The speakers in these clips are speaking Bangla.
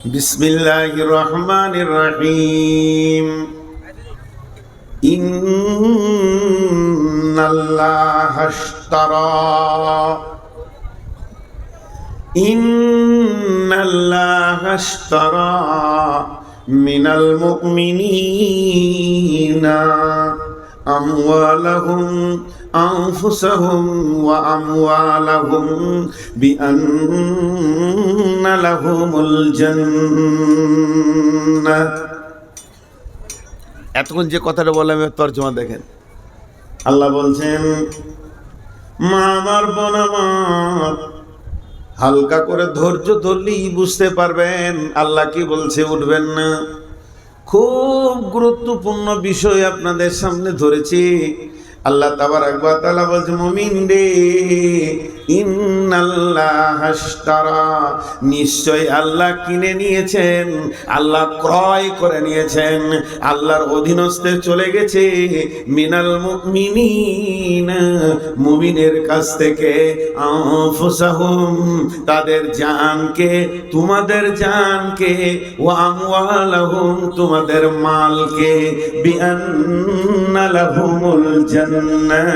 বিসমিল্লাহির রহমানির রহিম। ইন্নাল্লাহা মিনাল মুমিনিনা আমওয়ালাহুম আনফুসাহুম ওয়া আমওয়ালাহুম বিআন্না লাহুমুল জান্নাহ। এতক্ষণ যে কথাটা বললাম তর্জমা দেখেন। আল্লাহ বলছেন, মা আমার, বোন আমার, হালকা করে ধৈর্য ধরলেই বুঝতে পারবেন আল্লাহ কি বলছে, উঠবেন না। খুব গুরুত্বপূর্ণ বিষয় আপনাদের সামনে ধরেছি। আল্লাহ তাবারাক ওয়া তাআলা বলছে, মুমিন রে, ইন্নাল্লাহাশতারা, নিশ্চয় আল্লাহ কিনে নিয়েছেন, আল্লাহ ক্রয় করে নিয়েছেন, আল্লাহর অধীনস্থে চলে গেছে মিনাল মুমিনিনা, মুমিনের কাছ থেকে, আনফুসাহুম, তাদের জানকে, তোমাদের জানকে, ওয়া আমওয়ালাহুম, তোমাদের মালকে, বিআন্না লাহুমুল জান্নাহ,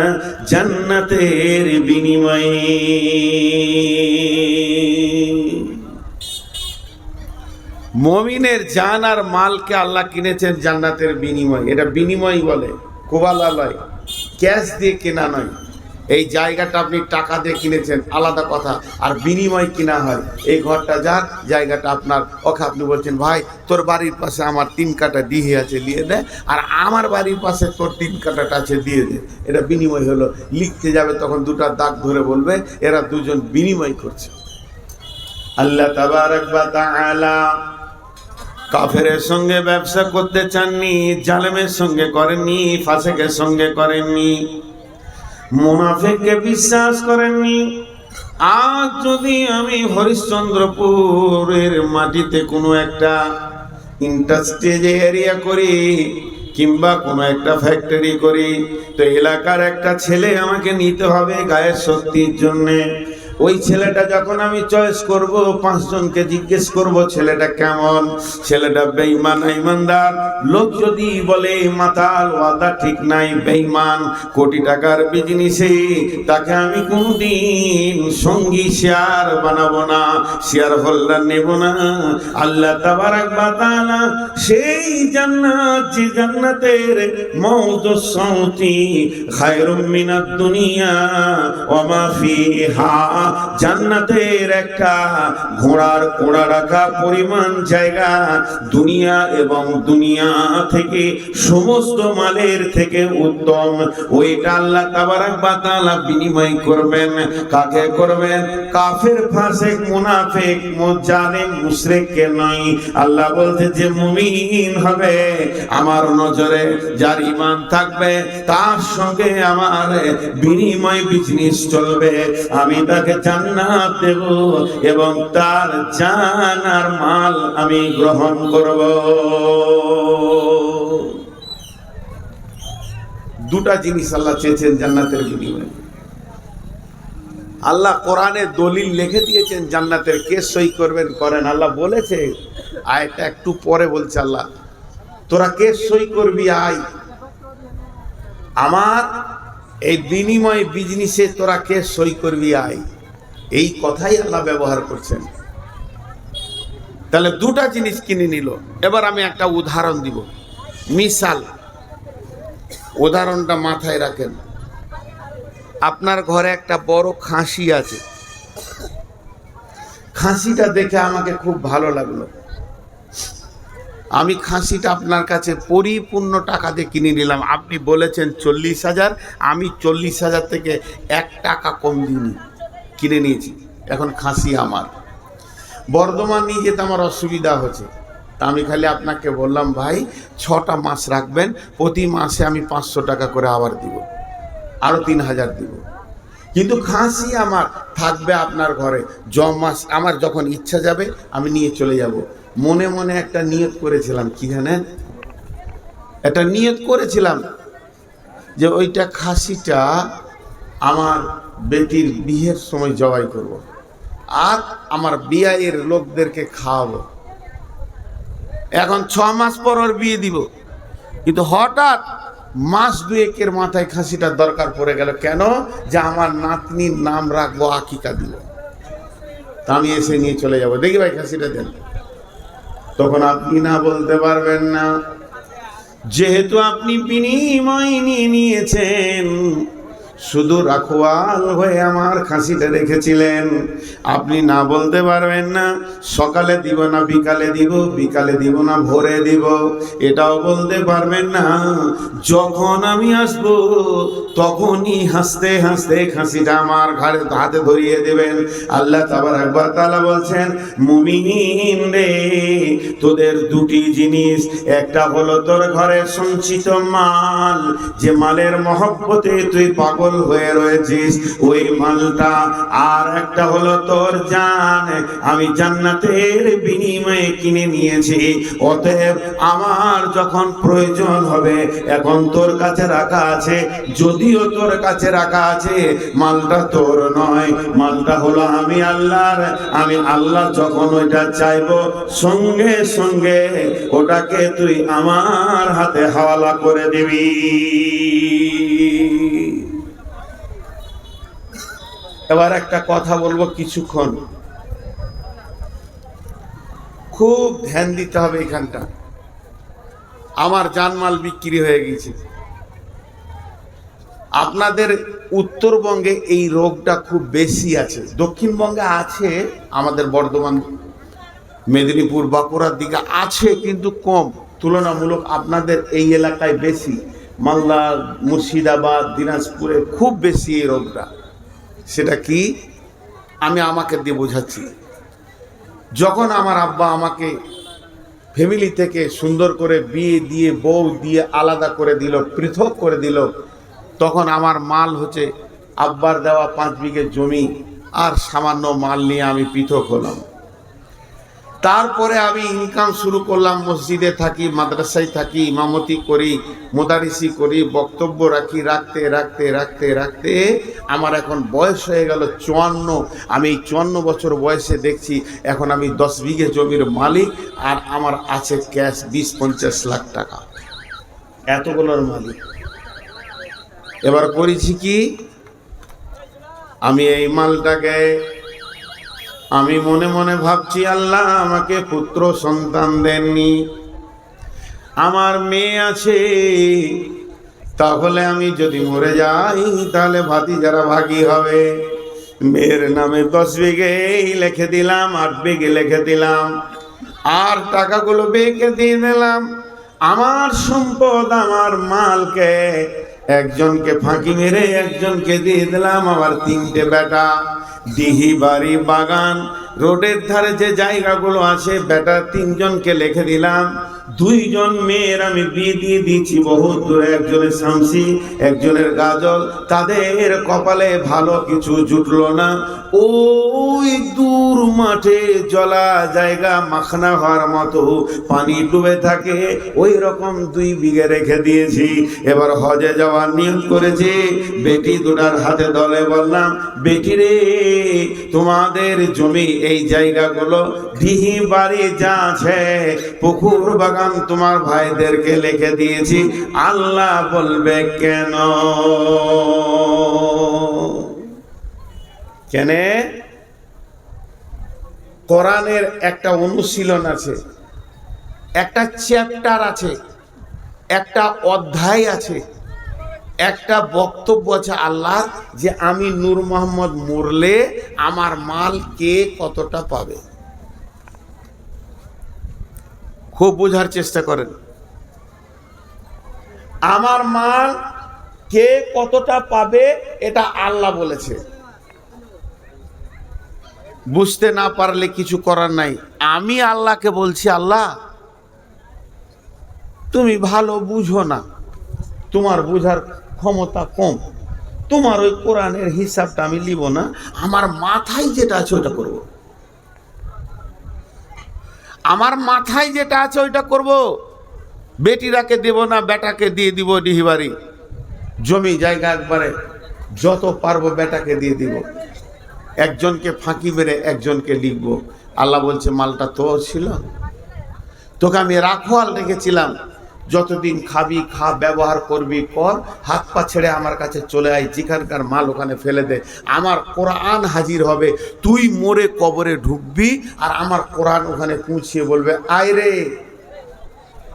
জান্নাতের বিনিময়ে। মুমিনের জান আর মালকে আল্লাহ কিনেছেন জান্নাতের বিনিময়। এটা বিনিময় বলে, কোবালালয়, ক্যাশ দিয়ে কেনা নয়। এই জায়গাটা আপনি টাকা দিয়ে কিনেছেন, আলাদা কথা, আর বিনিময় কিনা হয়। এই ঘরটা যার, জায়গাটা আপনার, ওকে আপনি বলছেন, ভাই তোর বাড়ির পাশে আমার 3 কাঠা দিহে আছে, দিয়ে দে, আর আমার বাড়ির পাশে তোর 3 কাঠাটা আছে, দিয়ে দে। এটা বিনিময় হলো। লিখতে যাবে তখন দুটা দাগ ধরে বলবে এরা দুজন বিনিময় করছে। আল্লাহ তাবারাক ওয়া তাআলা কাফেরের সঙ্গে ব্যবসা করতে চাননি, জালেমের সঙ্গে করেননি, ফাসিকের সঙ্গে করেননি, মুনাফিককে বিশ্বাস করেননি। আজ যদি আমি হরিশ্চন্দ্রপুরের মাটিতে কোনো একটা ইন্ডাস্ট্রিজ এরিয়া করি কিংবা কোনো একটা ফ্যাক্টরি করি, তো এলাকার একটা ছেলে আমাকে নিতে হবে গায়ের শক্তির জন্যে। ওই ছেলেটা যখন আমি চয়েস করব, 5 জনকে জিজ্ঞেস করব ছেলেটা কেমন, ছেলেটা বেঈমান ইমানদার। লোক যদি বলে মাতাল, ওয়াদা ঠিক নাই, বেঈমান, কোটি টাকার বিজনেসে, তাকে আমি কোনদিন সঙ্গী শেয়ার বানাবো না, শেয়ার হোল্ডার নেব না। আল্লাহ তাবারাক ওয়া তাআলা সেই জান্নাত, যে জান্নাতের মাউদুস সাউতি খায়রুম মিনাদ দুনিয়া ওয়া মা ফিহা, জান্নাতের একটা ঘোড়ার কোড়া রাখা পরিমাণ জায়গা, দুনিয়া এবং দুনিয়া থেকে সমস্ত মালের থেকে উত্তম। ওইটা আল্লাহ তাবারাক ওয়া তাআলা বিনিময় করবেন। কাকে করবেন? কাফের, ফাসিক, মুনাফিক, জালিম, মুশরিককে নয়। আল্লাহ বলতে যে মুমিন হবে, আমার নজরে যার ঈমান থাকবে, তার সঙ্গে আমার বিনিময় বিজনেস চলবে। আমি তাকে জান্নাত দেব এবং তার জান আর মাল আমি গ্রহণ করব। দুটা জিনিস আল্লাহ চেয়েছেন জান্নাতের বিনিময়ে। আল্লাহ কোরআনে দলিল লিখে দিয়েছেন জান্নাতের। কে সই করবেন করেন, আল্লাহ বলেছে। আয়টা একটু পরে বলছে আল্লাহ, তোরা কে সই করবি আয়, আমার এই বিনিময় বিজনেসে তোরা কে সই করবি আয়। এই কথাই আল্লাহ ব্যবহার করছেন। তাহলে দুটা জিনিস কিনে নিল। এবার আমি একটা উদাহরণ দিব, মিসাল। উদাহরণটা মাথায় রাখেন। আপনার ঘরে একটা বড় খাসি আছে, খাসিটা দেখে আমাকে খুব ভালো লাগলো। আমি খাসিটা আপনার কাছে পরিপূর্ণ টাকা দিয়ে কিনে নিলাম। আপনি বলেছেন 40,000, আমি 40,000 থেকে 1 টাকা কম দিইনি, কিনে নিয়েছি। এখন খাসি আমার। বর্ধমান নিয়ে যেতে আমার অসুবিধা হচ্ছে, তা আমি খালি আপনাকে বললাম, ভাই 6টা মাস রাখবেন, প্রতি মাসে আমি 500 টাকা করে আবার দিব, আরও 3,000 দিব। কিন্তু খাসি আমার থাকবে আপনার ঘরে, মাস আমার যখন ইচ্ছা যাবে আমি নিয়ে চলে যাব। মনে মনে একটা নিয়ত করেছিলাম, কি জানেন, একটা নিয়ত করেছিলাম যে ওইটা খাসিটা আমার বেটির বিয়ের সময় জবাই করব, আর আমার বিয়ের লোকদেরকে খাওয়াবো। এখন 6 মাস পর ওর বিয়ে দিব, কিন্তু হঠাৎ মাস দুয়েকের মাথায় খাসিটার দরকার পড়ে গেল। কেন? যে আমার নাতনির নাম রাখবো, আকিকা দিব, তা আমি এসে নিয়ে চলে যাব, দেখি ভাই খাসিটা দেন। তখন আপনি না বলতে পারবেন না, যেহেতু আপনি বিনিময় নিয়ে নিয়েছেন, শুধু রাখওয়াল হয়ে আমার খাসিটা রেখেছিলেন, আপনি না বলতে পারবেন না সকালে দিব না বিকালে দিব, বিকালে দিব না ভোরে দিব, এটাও বলতে পারবেন না। যখন আমি আসব তখনই হাসতে হাসতে খাসিটা আমার ঘাড়ে হাতে ধরিয়ে দেবেন। আল্লাহ তাবারক ওয়া তাআলা বলছেন, মুমিন রে, তোদের দুটি জিনিস, একটা হলো তোর ঘরে সঞ্চিত মাল, যে মালের মহব্বতে তুই পাগল হয়ে রয়েছিস ওই মালটা, আর একটা হলো তোর জান, আমি জান্নাতের বিনিময়ে কিনে নিয়েছি। অতএব আমার যখন প্রয়োজন হবে, এখন তোর কাছে রাখা আছে, যদিও তোর কাছে রাখা আছে, মালটা তোর নয়, মালটা হলো আমি আল্লাহর। আমি আল্লাহ যখন ওইটা চাইবো, সঙ্গে সঙ্গে ওটাকে তুই আমার হাতে হাওয়ালা করে দিবি। এবার একটা কথা বলবো, কিছুক্ষণ খুব ধ্যান দিতে হবে এখানটা। আমার জানমাল বিক্রি হয়ে গেছে। আপনাদের উত্তরবঙ্গে এই রোগটা খুব বেশি আছে, দক্ষিণবঙ্গে আছে, আমাদের বর্ধমান, মেদিনীপুর, বাঁকুড়ার দিকে আছে, কিন্তু কম তুলনামূলক। আপনাদের এই এলাকায় বেশি, মালদা, মুর্শিদাবাদ, দিনাজপুরে খুব বেশি এই রোগটা। সেটা কি আমি আমাকে দিয়ে বোঝাচ্ছি। যখন আমার আব্বা আমাকে ফ্যামিলি থেকে সুন্দর করে বিয়ে দিয়ে বউ দিয়ে আলাদা করে দিল, পৃথক করে দিল, তখন আমার মাল হচ্ছে আব্বার দেওয়া 5 বিঘে জমি আর সামান্য মাল নিয়ে আমি পৃথক হলাম। তারপরে আমি ইনকাম শুরু করলাম, মসজিদে থাকি, মাদ্রাসায় থাকি, ইমামতি করি, মোদারিসি করি, বক্তব্য রাখি, রাখতে রাখতে রাখতে রাখতে আমার এখন বয়স হয়ে গেল 54। আমি এই 54 বছর বয়সে দেখছি এখন আমি 10 বিঘে জমির মালিক, আর আমার আছে ক্যাশ 20-50 লাখ টাকা, এতগুলোর মালিক। এবার করেছি কি, আমি এই মালটাকে আমি মনে মনে ভাবছি, আল্লাহ আমাকে পুত্র সন্তান দেননি, আমার মেয়ে আছে, তাহলে আমি যদি মরে যাই তাহলে ভাতিজারা ভাগী হবে। মেয়ের নামে 10 বিঘে লিখে দিলাম, 8 বিঘে লিখে দিলাম, আর টাকাগুলো বেঁকে দিয়ে দিলাম। আমার সম্পদ, আমার মালকে একজনকে ফাঁকি মেরে একজনকে দিয়ে দিলাম, আবার 3টে বেটা। দিহি বাড়ি বাগান রোডের ধারে যে জায়গাগুলো আছে, বেটা 3 জনকে লিখে দিলাম। 2 জন মেয়ের আমি বিয়ে দিয়ে দিয়েছি বহুত দূরে, একজনের শামসি, একজনের গাজল। তাদের কপালে ভালো কিছু জুটলো না, ওই দূর মাঠে জলা জায়গা, মাখনা হওয়ার মতো পানি ডুবে থাকে, ওই রকম 2 বিঘে রেখে দিয়েছি। এবার হজে যাওয়ার নিয়ত করেছি, বেটি দুটার হাতে দলে বললাম, বেটি রে, তোমাদের জমি এই জায়গাগুলো, দিহি বাড়ি যা আছে, পুকুর বাগান তোমার ভাইদেরকে লিখে দিয়েছি। আল্লাহ বলবে কেন? কেন? কোরআনের একটা অনুশীলন আছে, একটা চ্যাপ্টার আছে, একটা অধ্যায় আছে, একটা বক্তব্য আছে আল্লাহর, যে আমি নূর মোহাম্মদ মরলে আমার মাল কে কতটা পাবে। খুব বোঝার চেষ্টা করেন, আমার মাল কে কতটা পাবে এটা আল্লাহ বলেছে। বুঝতে না পারলে কিছু করার নাই। আমি আল্লাহকে বলছি, আল্লাহ তুমি ভালো বুঝো না, তোমার বুঝার ক্ষমতা কম, তোমার ওই কোরআনের হিসাবটা আমি লিব না, আমার মাথায় যেটা আছে ওটা করব, আমার মাথায় যেটা আছে ওইটা করব। বেটিরাকে দেব না, বেটাকে দিয়ে দিব ডিহিবাড়ি জমি জায়গা, একবারে যত পারবো বেটাকে দিয়ে দিব, একজনকে ফাঁকি মেরে একজনকে লিখবো। আল্লাহ বলছে মালটা তো ছিল, তোকে আমি রাখোয়াল রেখেছিলাম, যতদিন খাবি খা, ব্যবহার করবি কর, হাত পা ছেড়ে আমার কাছে চলে আয়, যেখানকার মাল ওখানে ফেলে দে, আমার কোরআন হাজির হবে, তুই মরে কবরে ঢুকবি আর আমার কোরআন ওখানে পৌঁছিয়ে বলবে আয় রে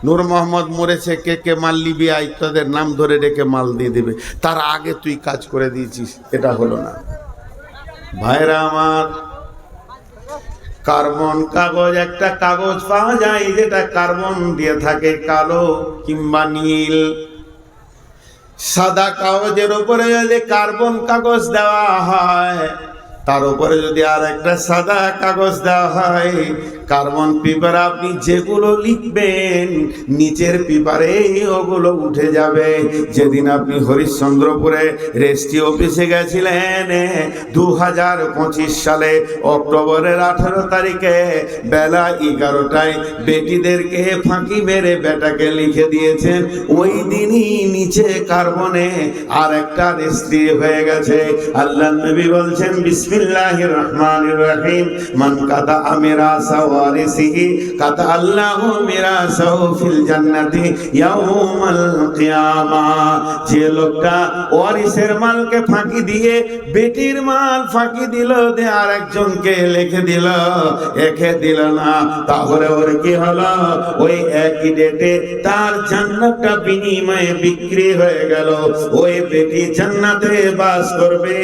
নূর মোহাম্মদ মরেছে, কে কে মাল নিবি আয়, তাদের নাম ধরে রেখে মাল দিয়ে দেবে। তার আগে তুই কাজ করে দিয়েছিস, এটা হলো না। ভাইরা আমার, কার্বন কাগজ, একটা কাগজ পাওয়া যায় যেটা কার্বন দিয়ে থাকে, কালো কিংবা নীল। সাদা কাগজের উপরে যদি কার্বন কাগজ দেওয়া হয়, তার উপরে যদি আর একটা সাদা কাগজ দেওয়া হয়, কার্বন পেপার আপনি যেগুলো লিখবেন নিচের পেপারে ওগুলো উঠে যাবে। যেদিন আপনি হরিশ্চন্দ্রপুরে রেজিস্ট্রি অফিসে গেছিলেন 2025 সালে অক্টোবরের 18 তারিখে বেলা 11টায় বেটিদেরকে ফাঁকি মেরে বেটাকে লিখে দিয়েছেন, ওই দিনই নিচে কার্বনে আর একটা রেজিস্ট্রি হয়ে গেছে। আল্লাহ নবী বলছেন বিসমিল্লাহির রহমানির রহিম, মান কাদা আমিরা সাওয়ারিসিহি কাদা আল্লাহু মিরাসাহু ফিল জান্নাতি ইয়াউমাল কিয়ামা। যে লোকটা ওয়ারিসের মালকে ফাঁকি দিয়ে বেটির মাল ফাঁকি দিল, দে আর একজনকে লিখে দিল, একে দিল না, তাহলে ওর কি হলো? ওই একই ডেটে তার জান্নাতটা বিনিময়ে বিক্রি হয়ে গেল। ওই বেটি জান্নাতে বাস করবে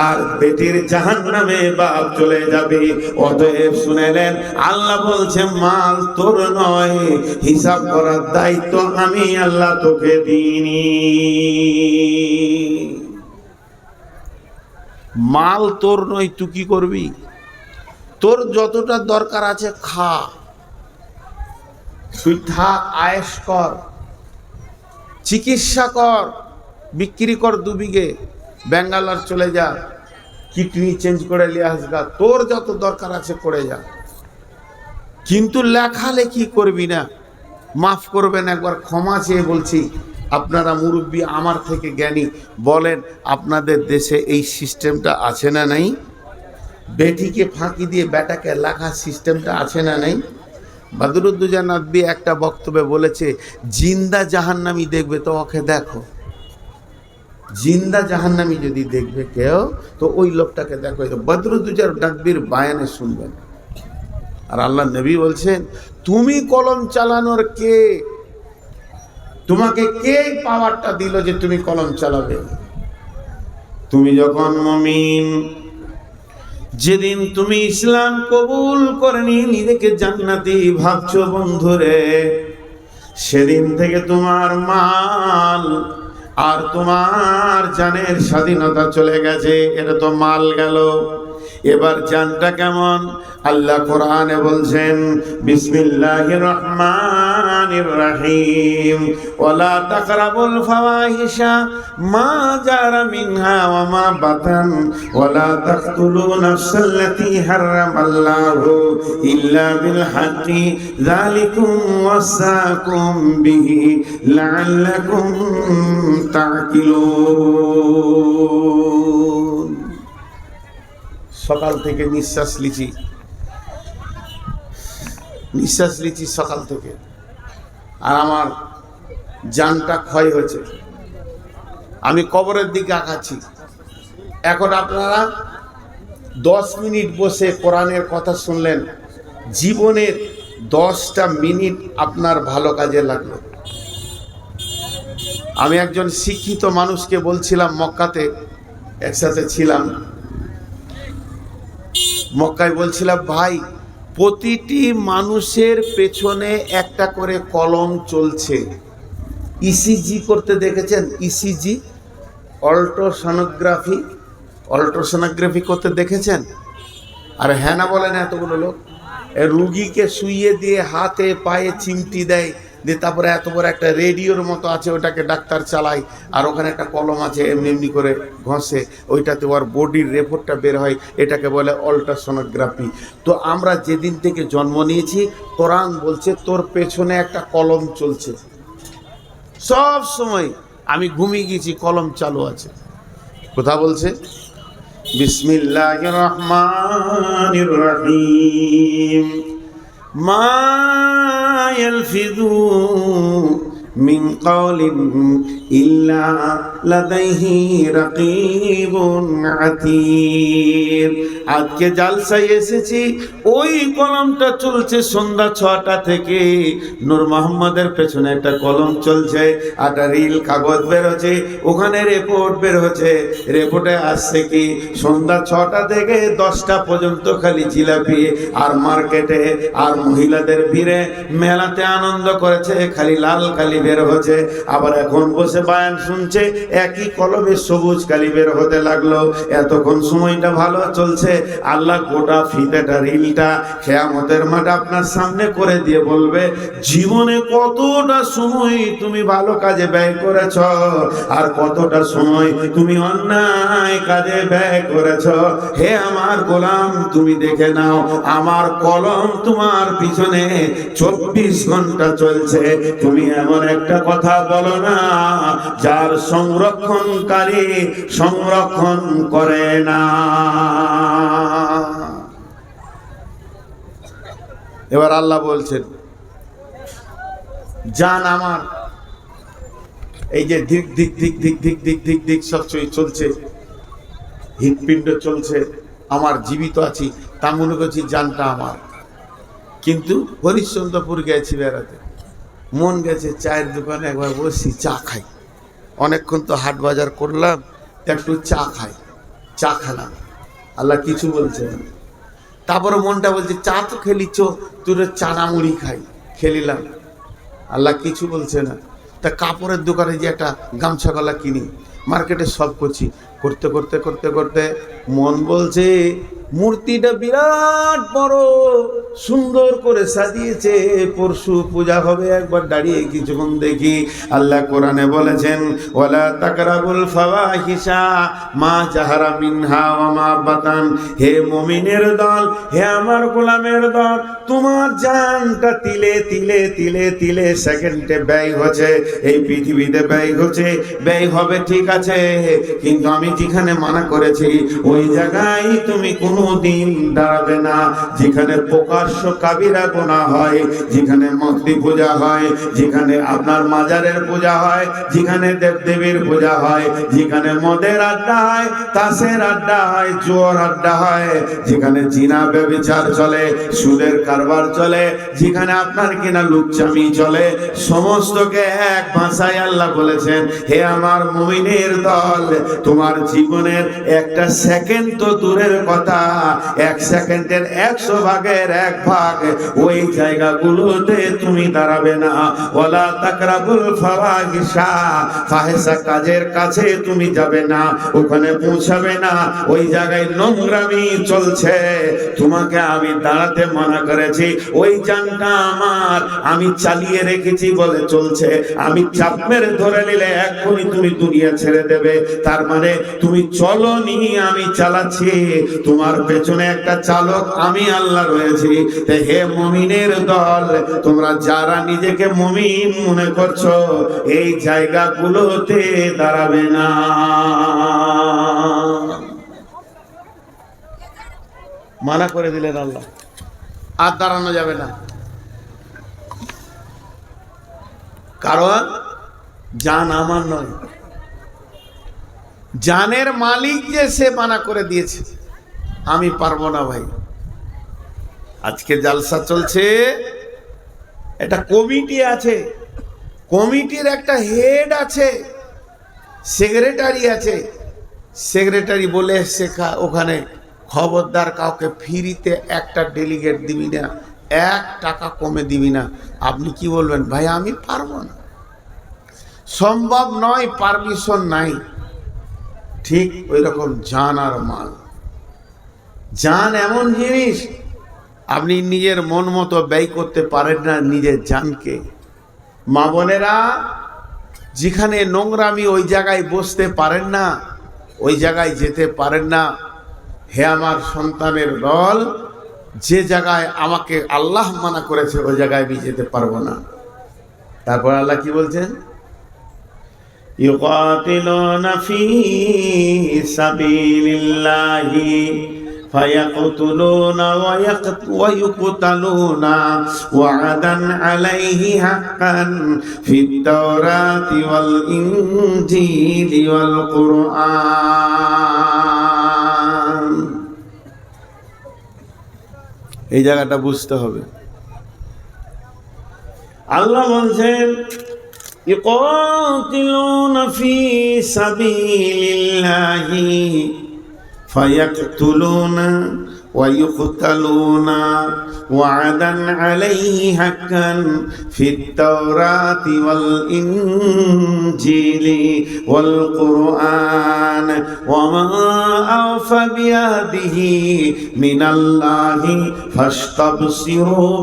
আর বেটির জাহান্নামে বাপ চলে যাবে। অতএব শুনেলেন, আল্লাহ বলছে মাল তোর নয়, হিসাব করার দায়িত্ব আমি আল্লাহ তোকে দিইনি। মাল তোর নয়, তুই কি করবি? তোর যতটা দরকার আছে খা, তুই থাক, আয়েশ কর, চিকিৎসা কর, বিক্রি কর 2 বিঘে, ব্যাঙ্গালোর চলে যা, কিডনি চেঞ্জ করে নিয়ে আসগা, তোর যত দরকার আছে করে যা, কিন্তু লেখালেখি করবি না। মাফ করবেন, একবার ক্ষমা চেয়ে বলছি, আপনারা মুরব্বী আমার থেকে জ্ঞানী, বলেন আপনাদের দেশে এই সিস্টেমটা আছে না নাই? বেটিকে ফাঁকি দিয়ে বেটাকে লেখার সিস্টেমটা আছে না নাই? বদরুদ্দোজা নদভী একটা বক্তব্যে বলেছে, জিন্দা জাহান্নামী দেখবে তো ওকে দেখো, জিন্দা জাহান্নামী যদি দেখবে কেউ তো ওই লোকটাকে দেখো। বদরুদ্দোজা নদভীর বায়ানে শুনবেন। আর আল্লাহ নবী বলছেন, তুমি কলম চালানোর কে? তোমাকে কে পাওয়ারটা দিল যে তুমি কলম চালাবে? তুমি যখন মুমিন, যেদিন তুমি ইসলাম কবুল করে নিয়ে নিজেকে জান্নাতি ভাবছো বন্ধুরে, সেদিন থেকে তোমার মাল আর তোমার জানের স্বাধীনতা চলে গেছে। এটা তো মাল গেল, এবার জানটা কেমন? আল্লাহ কোরআনে বলছেন বিসমিল্লাহির রহমানির রহিম, ওয়ালা তাকরাবুল ফাওয়াহিশা মা জারা মিনহা ওয়া মা বাতান ওয়ালা তাকতুলু নাফসাল্লাতী হারামাল্লাহু ইল্লা বিল হাক্কি যালিকুম ওয়াসাকুম বিহি লাআল্লাকুম তা'কিলুন। সকাল থেকে নিঃশ্বাস লিচি সকাল থেকে, আর আমার জানটা ক্ষয় হয়েছে, আমি কবরের দিকে আঁকাচ্ছি। এখন আপনারা 10 মিনিট বসে কোরআনের কথা শুনলেন, জীবনের 10টা মিনিট আপনার ভালো কাজে লাগলো। আমি একজন শিক্ষিত মানুষকে বলছিলাম, মক্কাতে একসাথে ছিলাম, মক্কায় বলছিলাম, ভাই প্রতিটি মানুষের পেছনে একটা করে কলম চলছে। ইসিজি করতে দেখেছেন? ইসিজি, অল্ট্রাসোনোগ্রাফি করতে দেখেছেন? আর হ্যাঁ না বলেন এতগুলো লোক। রুগীকে শুইয়ে দিয়ে হাতে পায়ে চিমটি দেয়, দিয়ে তারপরে এত বড় একটা রেডিওর মতো আছে, ওটাকে ডাক্তার চালায়, আর ওখানে একটা কলম আছে, এমনি এমনি করে ঘষে, ওইটাতে ওর বডির রিপোর্টটা বের হয়, এটাকে বলে অল্ট্রাসোনোগ্রাফি। তো আমরা যেদিন থেকে জন্ম নিয়েছি, কোরআন বলছে তোর পেছনে একটা কলম চলছে সব সময়। আমি ঘুমিয়ে গেছি, কলম চালু আছে। কথা বলছে বিসমিল্লাহির রহমানির রহিম, মা ইয়ালফিযু মিন কাওলিন ইল্লা লাদাইহি রাকীবুন আতীদ। আজকে জালসায় এসেছি, ওই কলমটা চলছে সন্ধ্যা 6টা থেকে। নূর মোহাম্মদের পেছনে একটা কলম চলছে, একটা রিল কাগজ বের হচ্ছে, ওখানে রিপোর্ট বের হচ্ছে। রিপোর্টে আসছে কি সন্ধ্যা 6টা থেকে 10টা পর্যন্ত খালি জিলাপি আর মার্কেটে আর মহিলাদের ভিড়ে মেলাতে আনন্দ করেছে, খালি লাল কালি বের হচ্ছে। আবার এখন বসে বায়ান শুনছে, একই কলমে সবুজ কালি বের হতে লাগলো। এতক্ষণ সময়টা ভালো চলছে, আল্লাহ গোটা ফিতেটা রিলটা কিয়ামতের মাঠে আপনার সামনে করে দিয়ে বলবে, জীবনে কতটা সময় তুমি ভালো কাজে ব্যয় করেছ আর কতটা সময় তুমি অন্যায় কাজে ব্যয় করেছ। হে আমার গোলাম, তুমি দেখে নাও, আমার কলম তোমার পিছনে 24 ঘন্টা চলছে। তুমি এমন একটা কথা বলো না যার সংরক্ষণকারী সংরক্ষণ করে না। এবার আল্লাহ বলছেন, জান আমার, এই যে দিক দিক দিক দিক দিক দিক দিক দিক সব চলছে, হৃৎপিণ্ড চলছে, আমার জীবিত আছি তা মনে করছি জানটা আমার। কিন্তু হরিশ্চন্দ্রপুর গেছি বেড়াতে, মন গেছে চায়ের দোকানে একবার বসি, চা খাই। অনেকক্ষণ তো হাট বাজার করলাম, একটু চা খাই। চা খেলাম, আল্লাহ কিছু বলছে না। তারপরে মনটা বলছে চা তো খেলিছ, তোর চানা মুড়ি খাই, খেলিলাম, আল্লাহ কিছু বলছে না। তা কাপড়ের দোকানে যে একটা গামছা গলা কিনি, মার্কেটে সব করছি, করতে করতে করতে করতে মন বলছে মূর্তিটা বিরাট বড়, সুন্দর করে সাজিয়েছে, পরশু পূজা হবে, একবার দাঁড়িয়ে কিছুক্ষণ দেখি। আল্লাহ কোরআনে বলেছেন, ওয়ালা তাকরাবুল ফাওয়াহিশা মা জাহারা মিনহা ওয়া মা বাতান। হে মুমিনের দল, হে আমার গোলামের দল, তোমার জানটা তিলে তিলে তিলে তিলে সেকেন্ডে ব্যয় হচ্ছে, এই পৃথিবীতে ব্যয় হচ্ছে, ব্যয় হবে ঠিক আছে, কিন্তু আমি যেখানে মানা করেছি ওই জায়গায় তুমি কোনোদিন দাঁড়াবে না। যেখানে প্রকাশ্য কাবিরা গুনাহ হয়, যেখানে মূর্তি পূজা হয়, যেখানে আপনার মাজারের পূজা হয়, যেখানে দেবদেবীর পূজা হয়, যেখানে মদের আড্ডা হয়, তাসের আড্ডা হয়, জুয়ার আড্ডা হয়, যেখানে জিনা ব্যভিচার চলে, সুদের কারবার চলে, যেখানে আপনার কিনা লুচ্চামি চলে, সমস্তকে এক ভাষায় আল্লাহ বলেছেন, হে আমার মুমিনের দল, তোমার জীবনের একটা সেকেন্ড তো দূরের কথা, 1 সেকেন্ডের 100 ভাগের 1 ভাগ ওই জায়গাগুলোতে তুমি দাঁড়াবে না। ওয়ালা তাকরাবুল ফাওয়াহিশা, ফাহিশা কাজের কাছে তুমি যাবে না, ওখানে পৌঁছাবে না। ওই জায়গায় নোংরামি চলছে, তোমাকে আমি দাঁড়াতে মানা করেছি। ওই জানটা আমার, আমি চালিয়ে রেখেছি বলে চলছে, আমি চাপ মেরে ধরে নিলে এক্ষুনি তুমি দুনিয়া ছেড়ে দেবে। তার মানে তুমি চলনি, আমি চালাচ্ছি, তোমার পেছনে একটা চালক আমি আল্লাহ রয়েছি। হে মুমিনের দল, তোমরা যারা নিজেকে মুমিন মনে করছো, এই জায়গাগুলোতে দাঁড়াবে না। মানা করে দিলেন আল্লাহ, আর দাঁড়ানো যাবে না। কারণ জান আমার নয়, জানের মালিক যে সে মানা করে দিয়েছে, আমি পারবো না ভাই। আজকে জালসা চলছে, একটা কমিটি আছে, কমিটির একটা হেড আছে, সেক্রেটারি আছে। সেক্রেটারি বলে শেখা ওখানে, খবরদার কাউকে ফ্রিতে একটা ডেলিগেট দিবি না, 1 টাকা কমে দিবি না। আপনি কি বলবেন? ভাই আমি পারবো না, সম্ভব নয়, পারমিশন নাই। ঠিক ওই রকম জান আর মাল, জান এমন জিনিস আপনি নিজের মন মতো ব্যয় করতে পারেন না নিজের জানকে। মা বোনেরা, যেখানে নোংরামি, ওই জায়গায় বসতে পারেন না, ওই জায়গায় যেতে পারেন না। হে আমার সন্তানের দল, যে জায়গায় আমাকে আল্লাহ মানা করেছে ওই জায়গায় আমি যেতে পারবো না। তারপর আল্লাহ কি বলছেন? ইউকাতিলুনা ফি সাবিলিল্লাহি فيقتلون ويقتلون وعدا عليه حقا في التوراة والإنجيل والقرآن। এই জায়গাটা বুঝতে হবে। আল্লাহ বলছেন يقاتلون في سبيل الله فيقتلون ويقتلون وعدا عليه حقا في التوراة والإنجيل والقرآن وما أوفى بعهده من الله فاستبصروا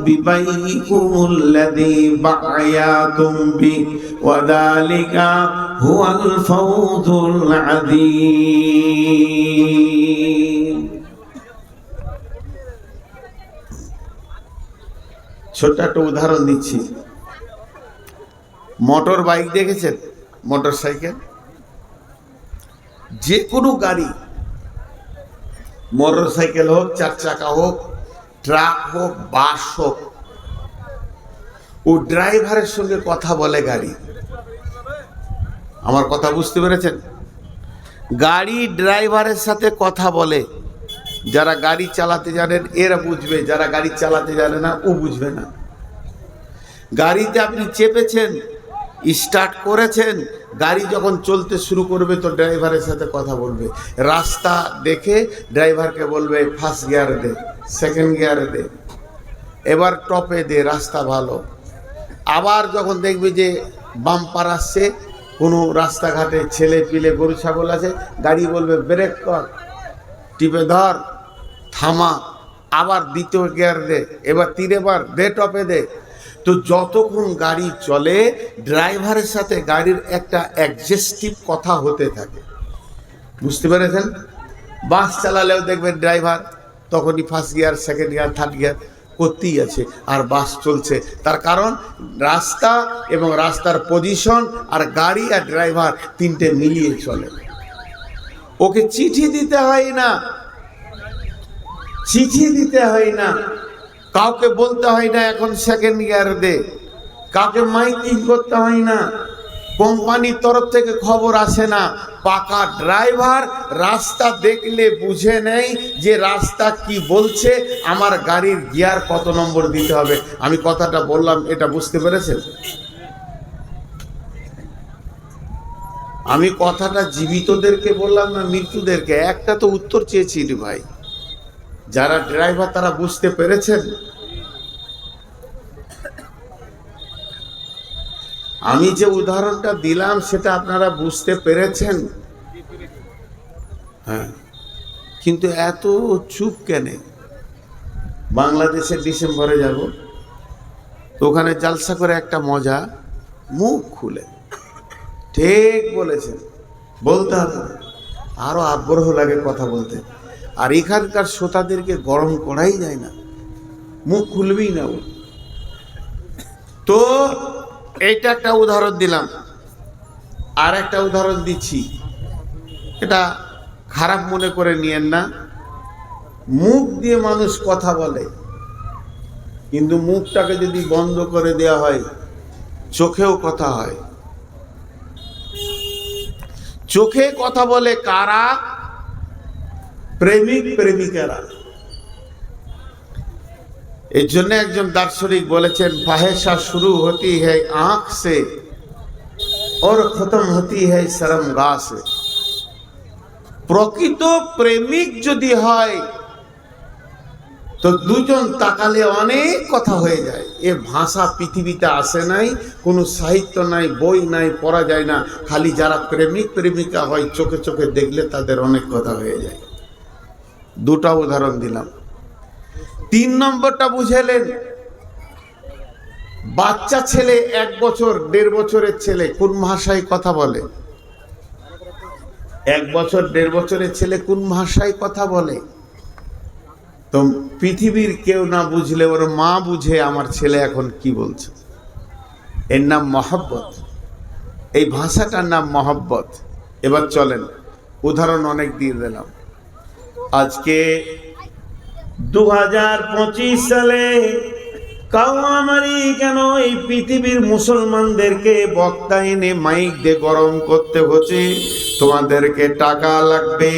ببيعكم الذي بايعتم به وذلك هو الفوز العظيم। ছোট্ট একটা উদাহরণ দিচ্ছি। মোটর বাইক দেখেছেন? মোটর সাইকেল, যে কোনো গাড়ি, মোটর সাইকেল হোক, চার চাকা হোক, ট্রাক হোক, বাস হোক, ও ড্রাইভারের সঙ্গে কথা বলে গাড়ি। আমার কথা বুঝতে পেরেছেন? গাড়ি ড্রাইভারের সাথে কথা বলে। যারা গাড়ি চালাতে জানেন এরা বুঝবে, যারা গাড়ি চালাতে জানে না ও বুঝবে না। গাড়িতে আপনি চেপেছেন, স্টার্ট করেছেন, গাড়ি যখন চলতে শুরু করবে তো ড্রাইভারের সাথে কথা বলবে। রাস্তা দেখে ড্রাইভারকে বলবে ফার্স্ট গিয়ারে দে, সেকেন্ড গিয়ারে দে, এবার টপে দে, রাস্তা ভালো। আবার যখন দেখবে যে বাম্পার আসছে, কোনো রাস্তাঘাটে ছেলে পিলে গরু ছাগল আছে, গাড়ি বলবে ব্রেক কর, টিপে ধর, থামা, আবার দ্বিতীয় গিয়ার দে, এবার তিনবার দে, টপে দে। তো যতক্ষণ গাড়ি চলে ড্রাইভারের সাথে গাড়ির একটা অ্যাডজাস্টিভ কথা হতে থাকে। বুঝতে পেরেছেন? বাস চালালেও দেখবেন ড্রাইভার তখনই first gear, second gear, third gear করতেই আছে, আর বাস চলছে। তার কারণ রাস্তা এবং রাস্তার পজিশন আর গাড়ি আর ড্রাইভার তিনটে মিলিয়ে চলে। ওকে চিঠি দিতে হয় না, চিঠি দিতে হয় না, কাউকে বলতে হয় না এখন সেকেন্ড গিয়ার দে, কাউকে মাইকিং করতে হয় না, কোম্পানির তরফ থেকে খবর আসে না। পাকা ড্রাইভার রাস্তা দেখলে বুঝে নেয় যে রাস্তা কি বলছে, আমার গাড়ির গিয়ার কত নম্বর দিতে হবে। আমি কথাটা বললাম, এটা বুঝতে পেরেছেন? আমি কথাটা জীবিতদেরকে বললাম না মৃত্যুদেরকে? একটা তো উত্তর চেয়েছি ভাই। যারা ড্রাইভার তারা বুঝতে পেরেছেন? আমি যে উদাহরণটা দিলাম সেটা আপনারা বুঝতে পেরেছেন? হ্যাঁ, কিন্তু এত চুপ কেন? বাংলাদেশে ডিসেম্বরে যাব, তো ওখানে জালসা করে একটা মজা, মুখ খুলে। ঠিক বলেছেন, বলতে হবে, আরো আগ্রহ লাগে কথা বলতে। আর এখানকার শ্রোতাদেরকে গরম করাই যায় না, মুখ খুলবেই না ও। তো এইটা একটা উদাহরণ দিলাম, আর একটা উদাহরণ দিচ্ছি, এটা খারাপ মনে করে নিয়েন না। মুখ দিয়ে মানুষ কথা বলে, কিন্তু মুখটাকে যদি বন্ধ করে দেওয়া হয় চোখেও কথা হয়। চোখে কথা বলে কারা? প্রেমিক প্রেমিকারা। এর জন্য একজন দার্শনিক বলেছেন, ফাহেশা শুরু হতি হ্যায় আঁখ সে और খতম হতি হ্যায় শরমগাহ সে। প্রকৃত প্রেমিক যদি হয় তো দুজন তাকালে অনেক কথা হয়ে যায়। এ ভাষা পৃথিবীতে আসে নাই, কোনো সাহিত্য নাই, বই নাই, পড়া যায় না। খালি যারা প্রেমিক প্রেমিকা হয় চোখে চোখে দেখলে তাদের অনেক কথা হয়ে যায়। দুটা উদাহরণ দিলাম। 3 নম্বরটা বুঝেলেন? বাচ্চা ছেলে 1 বছর 1.5 বছরের ছেলে কোন ভাষায় কথা বলে? 1 বছর 1.5 বছরের ছেলে কোন ভাষায় কথা বলে? তো পৃথিবীর কেউ না বুঝলে ওর মা বুঝে আমার ছেলে এখন কি বলছে। এর নাম মহব্বত, এই ভাষাটার নাম মহব্বত। এবার চলেন, উদাহরণ অনেক দিয়ে দিলাম। আজকে 2025 সালে কাওয়ামারি কেন এই পৃথিবীর মুসলমানদেরকে বক্তা এনে মাইক দিয়ে গরম করতে হচ্ছে? তোমাদেরকে টাকা লাগবে,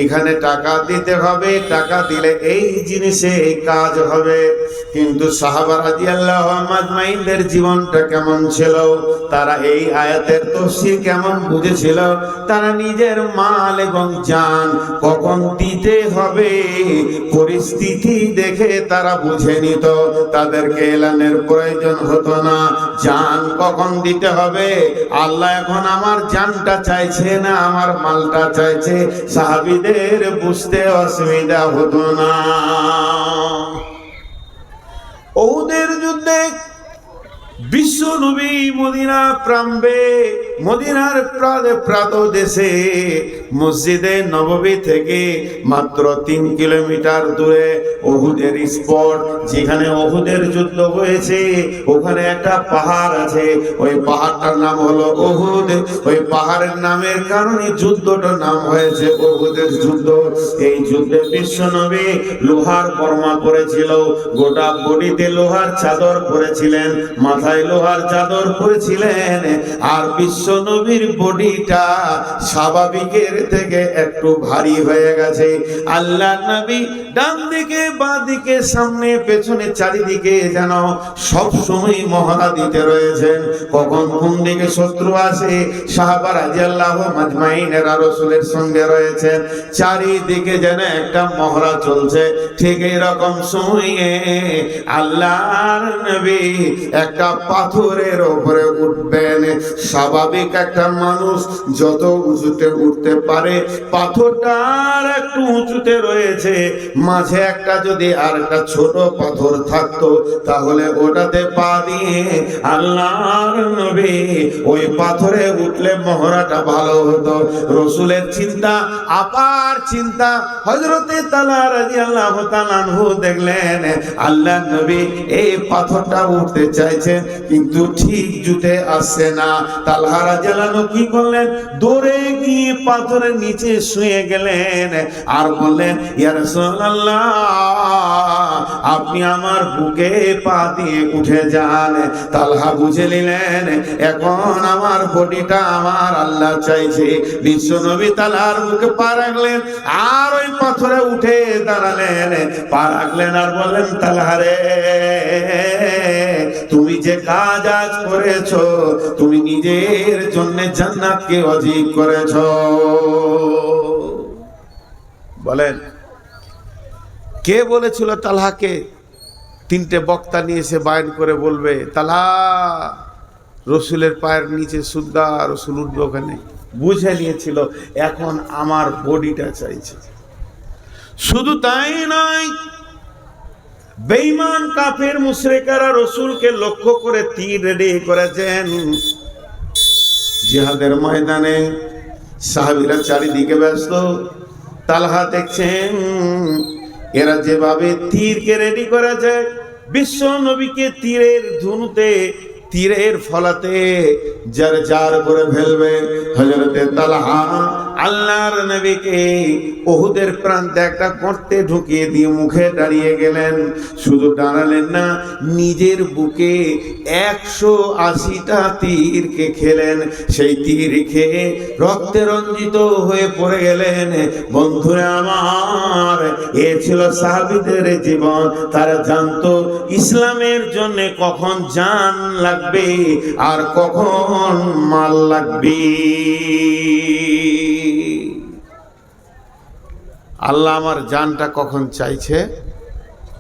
এখানে টাকা দিতে হবে, টাকা দিলে এই জিনিসে কাজ হবে। কিন্তু সাহাবা রাদিয়াল্লাহু আজমাইনদের জীবনটা কেমন ছিল? তারা এই আয়াতের তাফসীর কেমন বুঝেছিল? তারা নিজের মাল এবং জান কখন দিতে হবে পরিস্থিতি দেখে তারা বুঝে নিত। তাদেরকে এলানের প্রয়োজন হতো না জান কখন দিতে হবে। আল্লাহ এখন আমার জানটা চাইছে না আমার মালটা চাইছে, সাহাবীদের বুঝতে অসুবিধা হতো না। উহুদের যুদ্ধে বিশ্ব নবী মদিনা প্রাম্বে মদিনার প্রাতদেশে মসজিদে নববী থেকে মাত্র 3 কিলোমিটার দূরে উহুদের স্পট, যেখানে উহুদের যুদ্ধ হয়েছে ওখানে একটা পাহাড় আছে। ওই পাহাড়টার নাম হলো উহুদ। ওই পাহাড়ের নামের কারণে যুদ্ধটার নাম হয়েছে উহুদের যুদ্ধ। এই যুদ্ধে বিশ্ব নবী লোহার বর্মা পরেছিল, গোটা বডিতে লোহার চাদর পরেছিলেন, মাথায় লোহার চাদর পরেছিলেন। আর বিশ্ব নবীর বডিটা স্বাভাবিকের থেকে একটু ভারী হয়ে গেছে। আল্লাহ নবী ডান দিকে বাঁ দিকে সামনে পেছনে চারিদিকে যেন সব সময় মহড়া দিতে রয়েছেন, কখন কোন দিকে শত্রু আসে। সাহাবা রাদিয়াল্লাহু আজমাইনেরা রাসূলের সঙ্গে রয়েছেন, চারিদিকে যেন একটা মহড়া চলছে। ঠিক এরকম সময়ে আল্লাহর নবী একটা পাথরের উপরে উঠবেন। স্বাভাবিক একটা মানুষ যত উঁচুতে উঠতে পারে, পাথরটার একটু উঁচুতে রয়েছে, মাঝে একটা যদি আর একটা ছোট পাথর থাকতো তাহলে ওটাতে পা দিয়ে আল্লাহর নবী ওই পাথরে উঠলে মহড়াটা ভালো হতো। রসুলের চিন্তা আপার চিন্তা। হযরতে তালহা রাদিয়াল্লাহু তাআলা আনহু দেখলেন আল্লাহর নবী এই পাথরটা উঠতে চাইছেন কিন্তু ঠিক জুতে আসছে না। তালহা রাদিয়াল্লাহু আনহু কি করলেন? দৌড়ে গিয়ে পাথরের নিচে শুয়ে গেলেন আর বললেন, ইয়া রাসূলুল্লাহ, আপনি আমার বুকে পা দিয়ে উঠে যান। তালহা বুঝে নিলেন এখন আমার বডিটা আমার আল্লাহ চাইছে। বিশ্ব নবী তালহার বুকে পা রাখলেন আর ওই পাথরে উঠে দাঁড়ালেন, পা রাখলেন আর বললেন, তালহা রে, তুমি যে কাজ আজ করেছো, তুমি নিজের জন্য জান্নাতকে অজিব করেছো। বলেন কে বলেছিল তালহাকে? 3টে বক্তা নিয়ে এসে বায়ান করে বলবে, তালহা রসুলের পায়ের নিচে সুদ্দা, রসুল উঠবে ওখানে। বুঝে নিয়েছিল এখন আমার বডিটা চাইছে। শুধু তাই নয়, বেঈমান কাফের মুশরিকরা রসুলকে লক্ষ্য করে তীর রেডি করেছেন। জিহাদের ময়দানে সাহাবীরা চারিদিকে ব্যস্ত। তালহা দেখছেন এরা যেভাবে তীরকে রেডি করেছে, বিশ্ব নবীকে তীরের ধনুতে তীরের ফলাতে যার যার করে ফেলবে। হযরতে তালহা আল্লাহর নবীকে উহুদের প্রান্তে একটা গর্তে ঢুকিয়ে দিয়ে মুখে দাঁড়িয়ে গেলেন। শুধু দাঁড়ালেন না, নিজের বুকে 180টা তীরকে খেলেন। সেই তীর খেয়ে রক্তে রঞ্জিত হয়ে পড়ে গেলেন। বন্ধুরা আমার, এ ছিল সাহাবীদের জীবন। তারা জানতো ইসলামের জন্য কখন জান লাগবে আর কখন মাল লাগবে। আল্লাহ আমার জানটা কখন চাইছে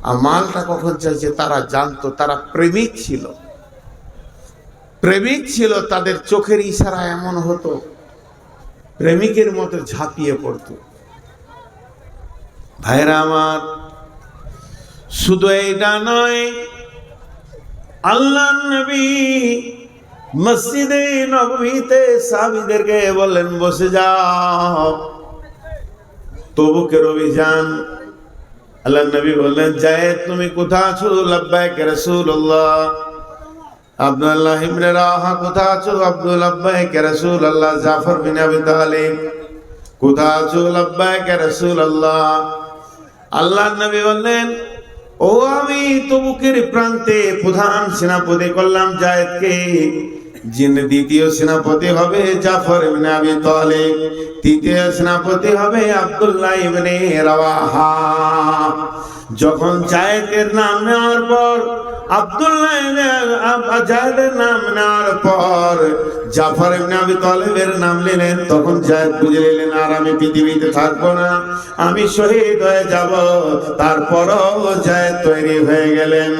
আর মালটা কখন চাইছে তারা জানতো। তারা প্রেমিক ছিল, প্রেমিক ছিল। তাদের চোখের ইশারা এমন হতো, প্রেমিকের মতো ঝাঁপিয়ে পড়তো। ভাইরা আমার, শুধু এইটা নয়, আল্লাহর নবী মসজিদে নববীতে সাহাবীদেরকে বললেন, বসে যাও। তবুকের অভিযান। আল্লাহর নবী বললেন, যায়েদ তুমি কোথা আছো? লাব্বাইক রাসূলুল্লাহ। আব্দুল্লাহ ইবনে রাওয়াহা কোথা আছো? আব্দুল লাব্বাইক রাসূলুল্লাহ। জাফর বিন আবি তালিব কোথা আছো? লাব্বাইক ইয়া রাসূলুল্লাহ। আল্লাহর নবী বললেন, ও আমি তবুকের প্রান্তে প্রধান সেনাপতি করলাম যায়েদকে, যিনি দ্বিতীয় সেনাপতি হবে জাফর ইবনে আবি তালিব, তৃতীয় সেনাপতি হবে আব্দুল্লাহ ইবনে রাওয়াহা। যখন জায়েদের নাম নেওয়ার পর, জায়েদের নাম নেওয়ার পর জাফর ইবনে আবি তালিবের নাম নিলেন, তখন জায়েদ বুঝে নিলেন আর আমি পৃথিবীতে থাকবো না, আমি শহীদ হয়ে যাব। তারপরও জায়েদ তৈরি হয়ে গেলেন।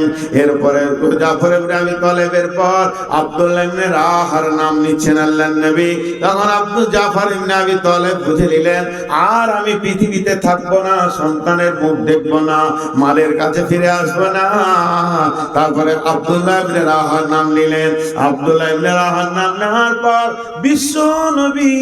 এরপরে জাফর ইবনে আবি তালিবের পর আব্দুল্লাহ ইবনে রাওয়াহার নাম নিচ্ছেন আল্লাহর নবী। তখন জাফর ইবনে আবি তালিব বুঝে নিলেন আর আমি পৃথিবীতে থাকবো না, সন্তানের মুখ দেখবো না, মালের কাছে ফিরে আসবো না। তারপরে আব্দুল্লাহ ইবনে রাওয়াহার নাম নিলেন। আব্দুল্লাহ ইবনে রাওয়াহার নাম নেওয়ার পর বিশ্ব নবী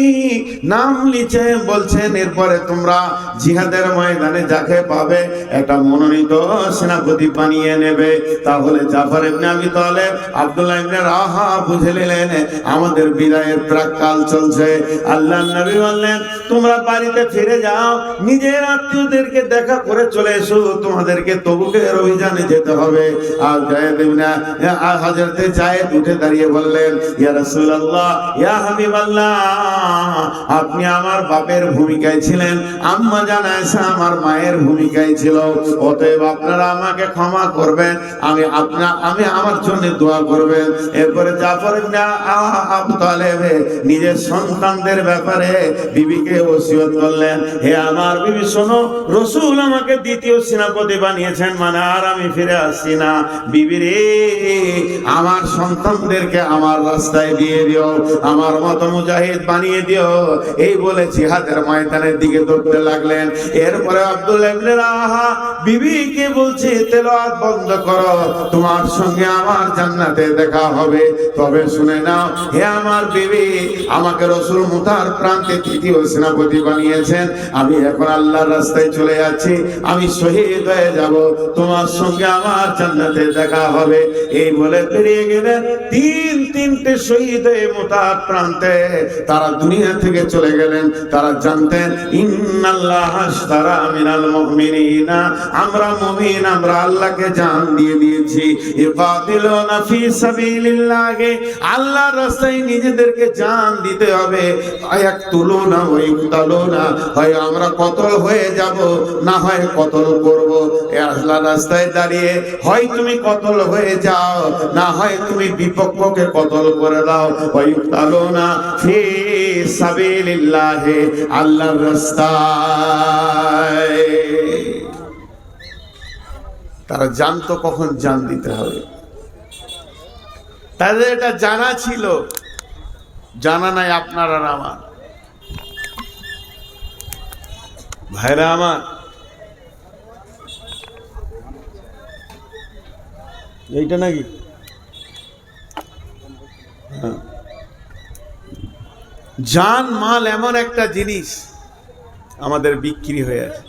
নাম লিখে বলছেন, এরপরে তোমরা জিহাদের ময়দানে যাকে পাবে একটা মনোনীত সেনাপতি বানিয়ে নেবে। তাহলে জাফর ইবনে আবি তালিব, আব্দুল্লাহ ইবনে রাওয়াহা বুঝে নিলেন আমাদের বিদায়ের প্রাক্কাল চলছে। আল্লাহর নবী বললেন, তোমরা বাড়িতে ফিরে যাও, নিজের আত্মীয়দেরকে দেখা করে চলে এসো, তোমাদেরকে তবুকের অভিযানে যেতে হবে। আর জায়েদ ইবনে হযরতে জায়েদ উঠে দাঁড়িয়ে বললেন, ইয়া রাসূলুল্লাহ, ইয়া হাবিবাল্লাহ, আপনি আমার বাপের ভূমিকায় ছিলেন, আম্মা জান আয়েশা আমার মায়ের ভূমিকায় ছিল, অতএব আপনারা আমাকে ক্ষমা করবেন, আমি আমার জন্য দোয়া করবেন। এরপরে জাফর ইবনে আবু তালিব নিজের সন্তানদের ব্যাপারে বিবিকে ওসিয়ত করলেন, হে আমার বিবি শোনো, রাসূল আমাকে দ্বিতীয় সেনাপতি বানিয়েছেন, মানে আর আমি ফিরে আসছি না। বিবি রে, আমার সন্তানদেরকে আমার রাস্তায় দিয়ে দিও, আমার মত মুজাহিদ বানিয়ে দিও। এই বলে জিহাদের ময়দানের দিকে দৌড়তে লাগলেন। এরপরে আব্দুল্লাহ ইবনে রাওয়াহা বিবিকে বলছে, তেলাওয়াত বন্ধ করো, তোমার সঙ্গে আমার জান্নাতে দেখা হবে। তবে শুনে নাও হে আমার বিবি, আমাকে রাসূল মুতার প্রান্তে তৃতীয় সেনাপতি বানিয়েছেন, আমি এখন আল্লাহর রাস্তায় চলে যাচ্ছি, আমি শহীদ হয়ে যাব, তোমার সঙ্গে আমার জান্নাতে দেখা হবে। এই বলে বেরিয়ে গেলেন। তিনটে শহীদ হয়ে মুতার প্রান্তে তারা দুনিয়া থেকে চলে গেলেন। তারা জানতেন ইন্নাল্লাহা আশতারা মিনাল মুমিনিনা, আমরা মুমিন, আমরা আল্লাহকে জান দিয়ে দিয়েছি। ইকাতিলুনা ফি সাবিলিল্লাহ, আল্লাহর রাস্তায় নিজেদেরকে জান দিতে হবে। আয়াকতুলুনা ওয়া ইকতালুনা, হয় আমরা কতল হয়ে যাব, না হয় কতল করব। এই আল্লাহর রাস্তায় দাঁড়িয়ে হয় তুমি কতল হয়ে যাও, না হয় তুমি বিপক্ষকে কতল করে দাও। ওয়া ইকতালুনা ফি সাবিলিল্লাহ, আল্লাহর রাস্তায়। তারা জানতো কখন জান দিতে হবে, তাদের এটা জানা ছিল, জানা নাই আপনার আর আমার। ভাইরা আমার, এইটা নাকি জান মাল এমন একটা জিনিস আমাদের বিক্রি হয়ে আছে।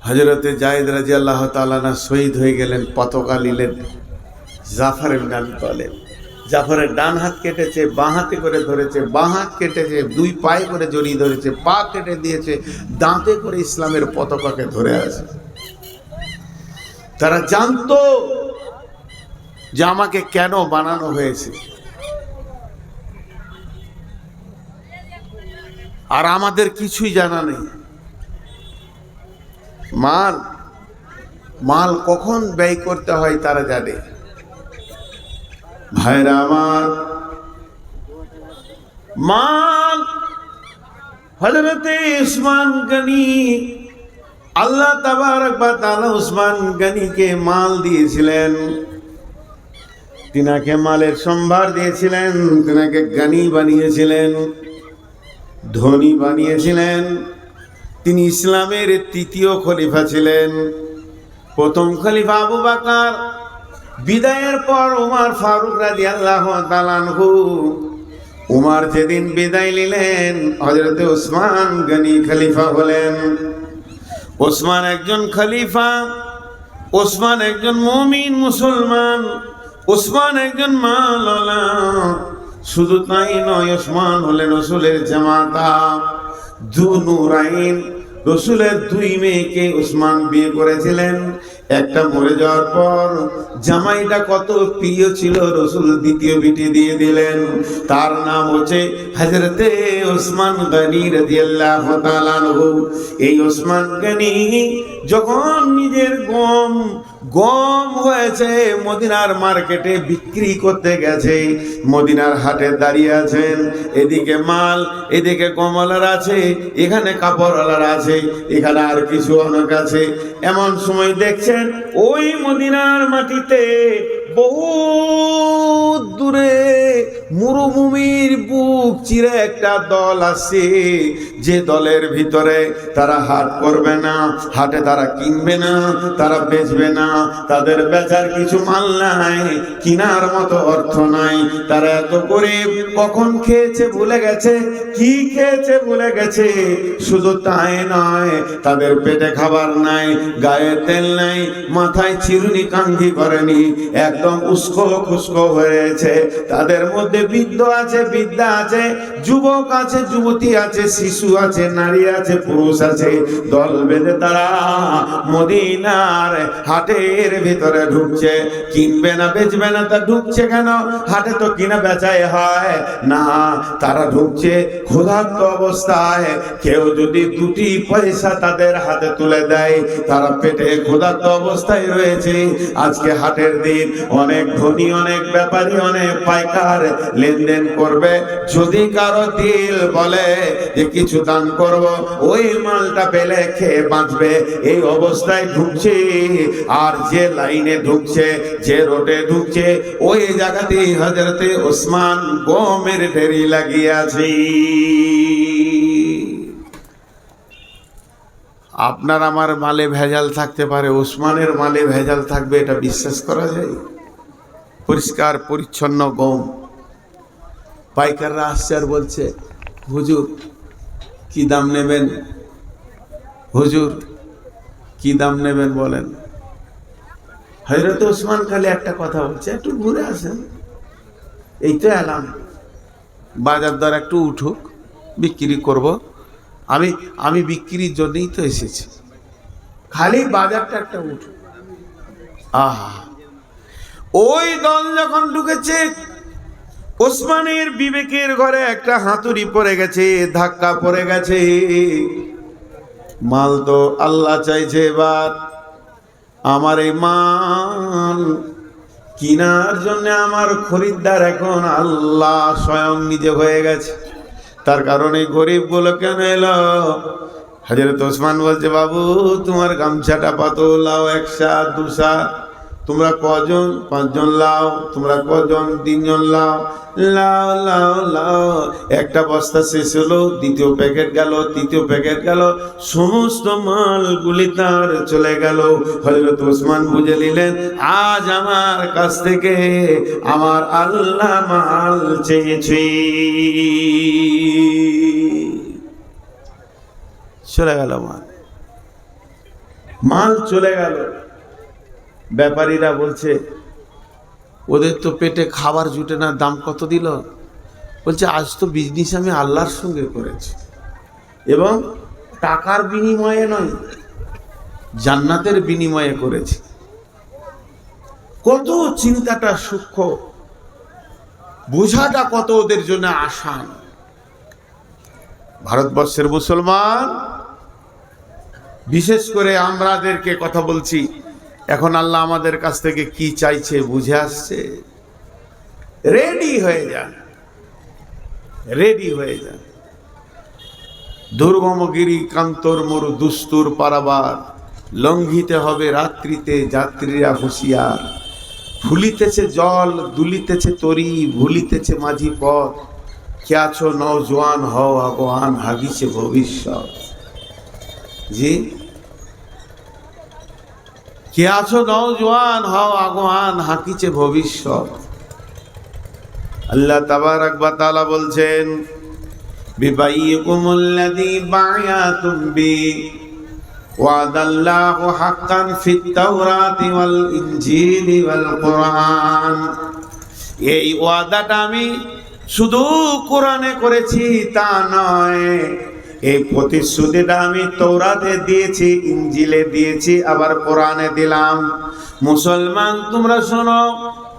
হযরতে জায়েদ রাদিয়াল্লাহু তাআলা না শহীদ হয়ে গেলেন, পতাকা নিলেন জাফর ইবনে আবি তালিব। জাফরের ডান হাত কেটেছে, বাঁ হাতে করে ধরেছে, বাঁ হাত কেটেছে, দুই পায়ে করে জড়িয়ে ধরেছে, পা কেটে দিয়েছে, দাঁতে করে ইসলামের পতাকাকে ধরে আছে। তারা জানতো যে আমাকে কেন বানানো হয়েছে, আর আমাদের কিছুই জানা নেই। মাল কখন ব্যয় করতে হয় তারা জানে। ভাইরা আমার, মাল হযরতে উসমান গনি, আল্লাহ তাবারক ওয়া তাআলা উসমান গনিকে মাল দিয়েছিলেন, তিনাকে মালের সম্ভার দিয়েছিলেন, তিনাকে গনি বানিয়েছিলেন, ধনী বানিয়েছিলেন। তিনি ইসলামের তৃতীয় খলিফা ছিলেন। প্রথম খলিফা আবু বকর, বিদায়ের পর ওমর ফারুক রাদিয়াল্লাহু তাআলা আনহু। ওমর যেদিন বিদায় নিলেন, হযরতে উসমান গনি খলিফা হলেন। ওসমান একজন খলিফা, ওসমান একজন মুমিন মুসলমান, ওসমান একজন মাওলানা। শুধু তাই নয়, ওসমান হলেন রসুলের জামাতা, যুনুরাইন। রসুলের দুই মেয়েকে ওসমান বিয়ে করেছিলেন। একটা মরে যাওয়ার পর জামাইটা কত প্রিয় ছিল, রসুল দ্বিতীয় বিটি দিয়ে দিলেন। তার নাম হচ্ছে হযরতে ওসমান গনি রাদিয়াল্লাহু তাআলা আনহু। এই ওসমান গনি যখন নিজের গম হয়েছে মদিনার মার্কেটে বিক্রি করতে গেছে, মদিনার হাটে দাঁড়িয়ে আছেন, এদিকে মাল, এদিকে কমলার আছে, এখানে কাপড়ওয়ালার আছে, এখানে আর কিছু অনেক আছে। এমন সময় দেখছেন ওই মদিনার মাটিতে বহু দূরে মরুভূমির বুক চিরে একটা দল আসছে, যে দলের ভিতরে তারা হাট করবে না, হাটে তারা কিনবে না, তারা বেচবে না, তাদের বেচার কিছু মাল নাই, কিনার মতো অর্থ নাই। তারা এত করে কখন খেয়েছে ভুলে গেছে, কি খেয়েছে ভুলে গেছে। শুধু তাই নয়, তাদের পেটে খাবার নাই, গায়ে তেল নাই, মাথায় চিরুনি কাঙ্ঘি করেনি, একদম উস্কো খুস্কো হয়েছে। তাদের মধ্যে বৃদ্ধ আছে, বৃদ্ধা আছে, যুবক আছে, যুবতী আছে, শিশু আছে, নারী আছে, পুরুষ আছে। দল বেঁধে তারা মদিনার হাটের ভিতরে ঢুকছে। কিনবে না বেচবে না, তা ঢুকছে কেন? হাটে তো কিনা বেচাই হয় না। তারা ঢুকছে ক্ষুধার্ত অবস্থায়। কেউ যদি দুটি পয়সা তাদের হাতে তুলে দেয়, তারা পেটে ক্ষুধার্ত অবস্থায় রয়েছে। আজকে হাটের দিন, অনেক ধনী, অনেক ব্যাপারী, অনেক পাইকার লেনদেন করবে। যদি কারো দিল বলে যে কিছু দান করব, ওই মালটা পেলে খেয়ে বাঁচবে, এই অবস্থায় ঢুকছে। আর যে লাইনে ঢুকছে, যে রোডে ঢুকছে, ওই জায়গাতেই হযরতে ওসমান গমের ঢেরি লাগিয়েছে। আপনার আমার মালে ভেজাল থাকতে পারে, ওসমানের মালে ভেজাল থাকবে এটা বিশ্বাস করা যায়? পরিষ্কার পরিচ্ছন্ন গম। পাইকাররা আসছে আর বলছে, হুজুর কি দাম নেবেন? হুজুর কি দাম নেবেন বলেন। হযরত ওসমান খালি একটা কথা বলছে, একটু ঘুরে আসেন, এই তো এলাম, বাজার দর একটু উঠুক, বিক্রি করব। আমি বিক্রির জন্যই তো এসেছি, খালি বাজারটা একটা উঠুক। আহা, ওই দল যখন ঢুকেছে, ওসমানের বিবেকের ঘরে একটা হাতুড়ি পড়ে গেছে, ধাক্কা পড়ে গেছে। মাল তো আল্লাহ চাইছে, এবার আমার এই মাল কিনার জন্য আমার খরিদ্দার এখন আল্লাহ স্বয়ং নিজে হয়ে গেছে। তার কারণে গরিব গুলো কেন এলো? হযরত ওসমান বলছে, বাবু তোমার গামছাটা পাতো, লাও, একশা দুসা। তোমরা কজন? 5 জন লাও। তোমরা কজন? 3 জন লাও। লাও লাও লাও। একটা বস্তা শেষ হলো, দ্বিতীয় প্যাকেট গেল, তৃতীয় প্যাকেট গেল, সমস্ত মালগুলি তার চলে গেল। হযরত ওসমান বুঝে নিলেন, আজ আমার কাছ থেকে আমার আল্লাহ মাল চেয়েছে। চলে গেল মাল চলে গেল। ব্যাপারীরা বলছে, ওদের তো পেটে খাবার জুটে না, দাম কত দিল? বলছে, আজ তো বিজনেস আমি আল্লাহর সঙ্গে করেছি, এবং টাকার বিনিময়ে নয়, জান্নাতের বিনিময়ে করেছি। কত চিন্তাটা সূক্ষ্ম, বোঝাটা কত ওদের জন্য আসান। ভারতবর্ষের মুসলমান, বিশেষ করে আমরাদেরকে কথা বলছি, এখন আল্লাহ আমাদের কাছ থেকে কি চাইছে বুঝে আসছে। রেডি হয়ে যান, রেডি হয়ে যান। দুর্গমগিরি কান্তর মরু দুস্তুর পারাবার, লঙ্ঘিতে হবে রাত্রিতে যাত্রীরা হুঁশিয়ার। ফুলিতেছে জল, দুলিতেছে তরি, ভুলিতেছে মাঝি পথ। কে আছো নওজোয়ান, হও আগুয়ান, হাগিছে ভবিষ্যৎ। জি, কে আছো নওজোয়ান, হও আগুয়ান, হাকিছে ভবিষ্যৎ। আল্লাহ তাবারাক ওয়া তাআলা বলছেন, বিবাইকুমুল্লাযী বায়াতুম বি ওয়াদাল্লাহু হাক্কান ফিত তাওরাতি ওয়াল ইনজিলি ওয়াল কুরআন। এই ওয়াদাটা আমি শুধু কোরআনে করেছি তা নয়, এই প্রতিশ্রুতিটা আমি তৌরাতে দিয়েছি, ইনজিলে দিয়েছি, আবার কোরআনে দিলাম। মুসলমান তোমরা শোনো,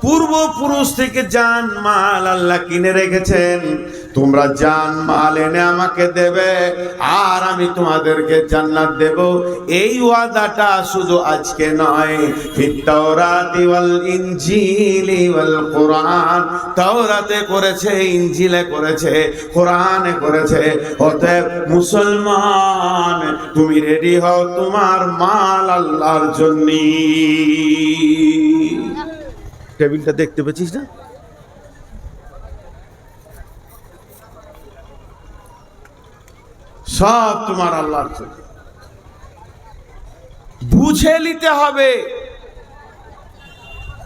পূর্বপুরুষ থেকে জান মাল আল্লাহ কিনে রেখেছেন, তোমরা জান মাল এনে আমাকে দেবে আর আমি তোমাদেরকে জান্নাত দেব। এই ওয়াদাটা শুধু আজকে নয়, ফিত তাওরাতি ওয়াল ইনজিলি ওয়াল কোরআন, তাওরাতে করেছে, ইনজিলে করেছে, কোরআনে করেছে। অতএব মুসলমান তুমি রেডি হও তোমার মাল আল্লাহর জন্য। টেবিলটা দেখতে পেয়েছিস না? সব তোমার আল্লাহর জন্য, বুঝে নিতে হবে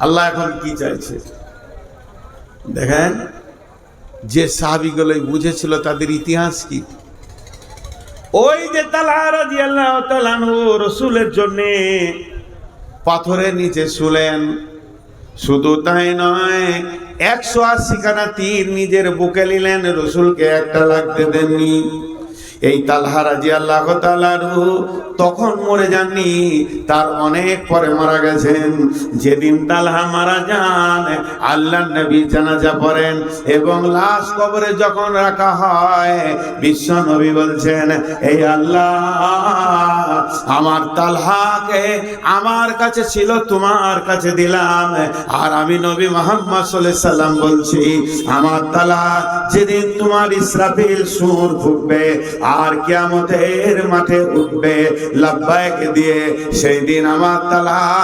আল্লাহ এখন কি চাইছে। দেখেন, যে সাহাবীগুলো বুঝেছিল তাদের ইতিহাস কি। ওই যে তালহা রাদিয়াল্লাহু তাআলা আনহু রাসূলের জন্য পাথরের নিচে শুলেন, শুধু তাই নয়, 180 খানা তীর নিজের বুকে নিলেন, রসুলকে একটা লাগতে দেননি। এই তালহা রাদিয়াল্লাহু তাআলা তখন মরে যাননি, তার অনেক পরে মারা গেছেন। যেদিন তালহা মারা যান, আল্লাহর নবী জানাজা পড়েন এবং লাশ কবরে যখন রাখা হয়, বিশ্ব নবী বলছেন, এই আল্লাহ, আমার তালহাকে আমার কাছে ছিল, তোমার কাছে দিলাম। আর আমি নবী মুহাম্মদ সাল্লাল্লাহু আলাইহি সাল্লাম বলছি, আমার তালহা যেদিন তোমার ইসরাফিল সুর ফুঁকবে আর কিয়ামতের মাঠে উঠবে লাব্বাইক দিয়ে, সেই দিন আমার তালহা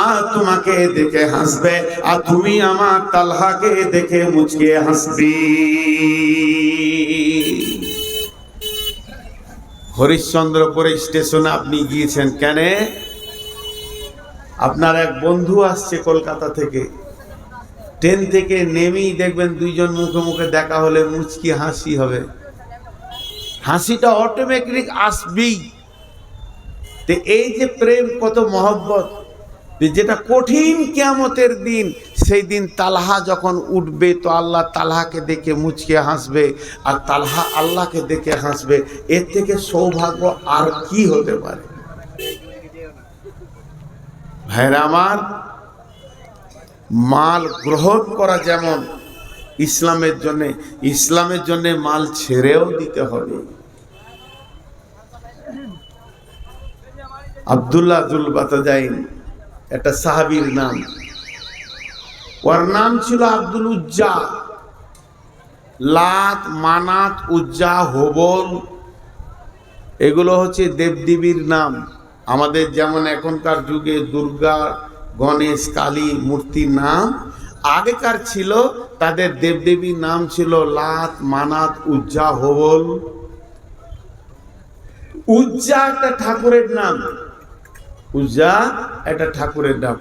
আর তোমাকে দেখে হাসবে, আর তুমি আমার তালহাকে দেখে মুচকে হাসবি। হরিশ্চন্দ্রপুর স্টেশনে আপনি গিয়েছেন কেন? আপনার এক বন্ধু আসছে কলকাতা থেকে, ট্রেন থেকে নেমেই দেখবেন দুইজন মুখে মুখে দেখা হলে মুচকি হাসি হবে, হাসিটা অটোমেটিক আসবেই। তো এই যে প্রেম, কত মহব্বত, যেটা কঠিন কিয়ামতের দিন, সেই দিন তালহা যখন উঠবে তো আল্লাহ তালহাকে দেখে মুচকে হাসবে আর তালহা আল্লাহকে দেখে হাসবে। এর থেকে সৌভাগ্য আর কি হতে পারে? ভাইরা আমার, মাল গ্রহণ করা যেমন ইসলামের জন্য মাল ছেড়েও দিতে হবে। আব্দুল্লাহ জুল বাতাজাইন একটা সাহাবীর নাম, ওর নাম ছিল আব্দুল উজ্জা। লাত, মানাত, উজ্জা, হোবল এগুলো হচ্ছে দেবদেবীর নাম। আমাদের যেমন এখনকার যুগে দুর্গা, গণেশ, কালী মূর্তির নাম, আগেকার ছিল তাদের দেবদেবীর নাম ছিল লাত, মানাত, উজ্জা, হোবল। উজ্জা একটা ঠাকুরের নাম, উজ্জা একটা ঠাকুরের নাম।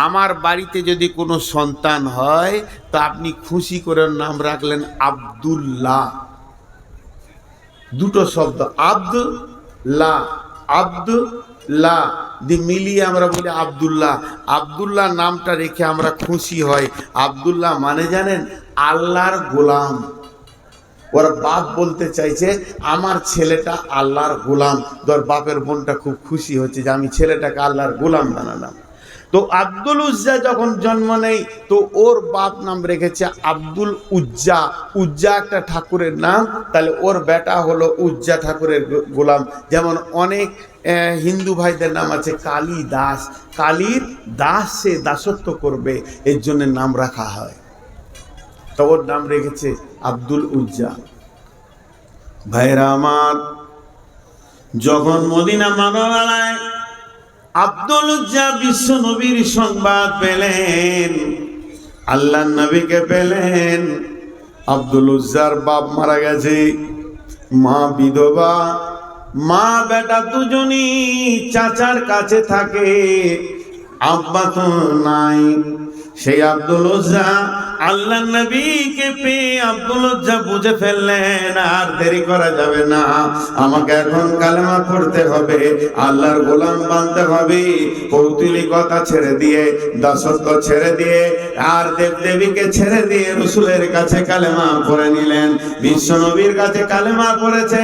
আমার বাড়িতে যদি কোনো সন্তান হয় তো আপনি খুশি করে নাম রাখলেন আব্দুল্লাহ। দুটো শব্দ, আব্দুল্লাহ, আব্দুল্লাহ দি মিলিয়ে আমরা বলি আব্দুল্লাহ। আব্দুল্লাহ নামটা রেখে আমরা খুশি হই। আব্দুল্লাহ মানে জানেন, আল্লাহর গোলাম। ওর বাপ বলতে চাইছে আমার ছেলেটা আল্লাহর গোলাম। তোর বাপের বোনটা খুব খুশি হচ্ছে যে আমি ছেলেটাকে আল্লাহর গোলাম বানালাম। তো আব্দুল উজ্জা যখন জন্ম নেই তো ওর বাপ নাম রেখেছে আব্দুল উজ্জা। উজ্জা একটা ঠাকুরের নাম, তাহলে ওর বেটা হলো উজ্জা ঠাকুরের গোলাম। যেমন অনেক হিন্দু ভাইদের নাম আছে কালী দাস, কালীর দাস, সে দাসত্ব করবে, এর জন্য নাম রাখা হয়। তো ওর নাম রেখেছে আব্দুল উজ্জা। ভাইরা আমার, যখন মদিনা মানবালায় আব্দুল উজ্জা বিশ্ব নবীর সংবাদ পেলেন, আল্লাহ নবীকে পেলেন, আব্দুল উজ্জার বাপ মারা গেছে, মা বিধবা, মা বেটা দুজনই চাচার কাছে থাকে, আব্বা তো নাই। সেই আব্দুল উজ্জা আল্লাহ নবীকে পেয়ে আব্দুল উজ্জা বুঝে ফেললেন আর দেরি করা যাবে না, আমাকে এখন কালেমা পড়তে হবে, আল্লাহর গোলাম বানতে হবে। কৌতূহলিকতা ছেড়ে দিয়ে, দাসত্ব ছেড়ে দিয়ে, আর দেবদেবীকে ছেড়ে দিয়ে রসুলের কাছে কালেমা পড়ে নিলেন। বিশ্ব নবীর কাছে কালেমা পড়েছে।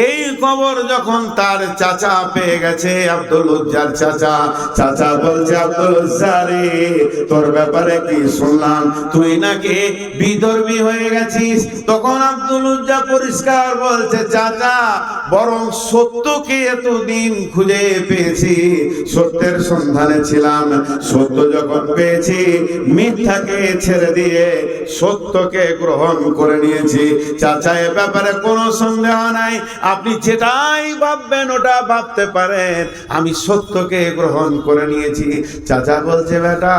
এই খবর যখন তার চাচা পেয়ে গেছে, আব্দুল উজ্জার চাচা বলছে, আব্দুল উজ্জা রে, তোর ব্যাপারে কি শুনলাম, তুই নাকি বিধর্মী হয়ে গেছিস। তখন আব্দুল উজ্জা পরিষ্কার বলছে, চাচা বরং সত্যকে এতদিন খুঁজে পেয়েছি, সত্যের সন্ধানে ছিলাম, সত্য যখন পেয়েছি মিথ্যাকে ছেড়ে দিয়ে সত্যকে গ্রহণ করে নিয়েছি। চাচা এ ব্যাপারে কোনো সন্দেহ নাই, আপনি যেটাই ভাববেন ওটা ভাবতে পারেন, আমি সত্যকে গ্রহণ করে নিয়েছি। চাচা বলছে, বেটা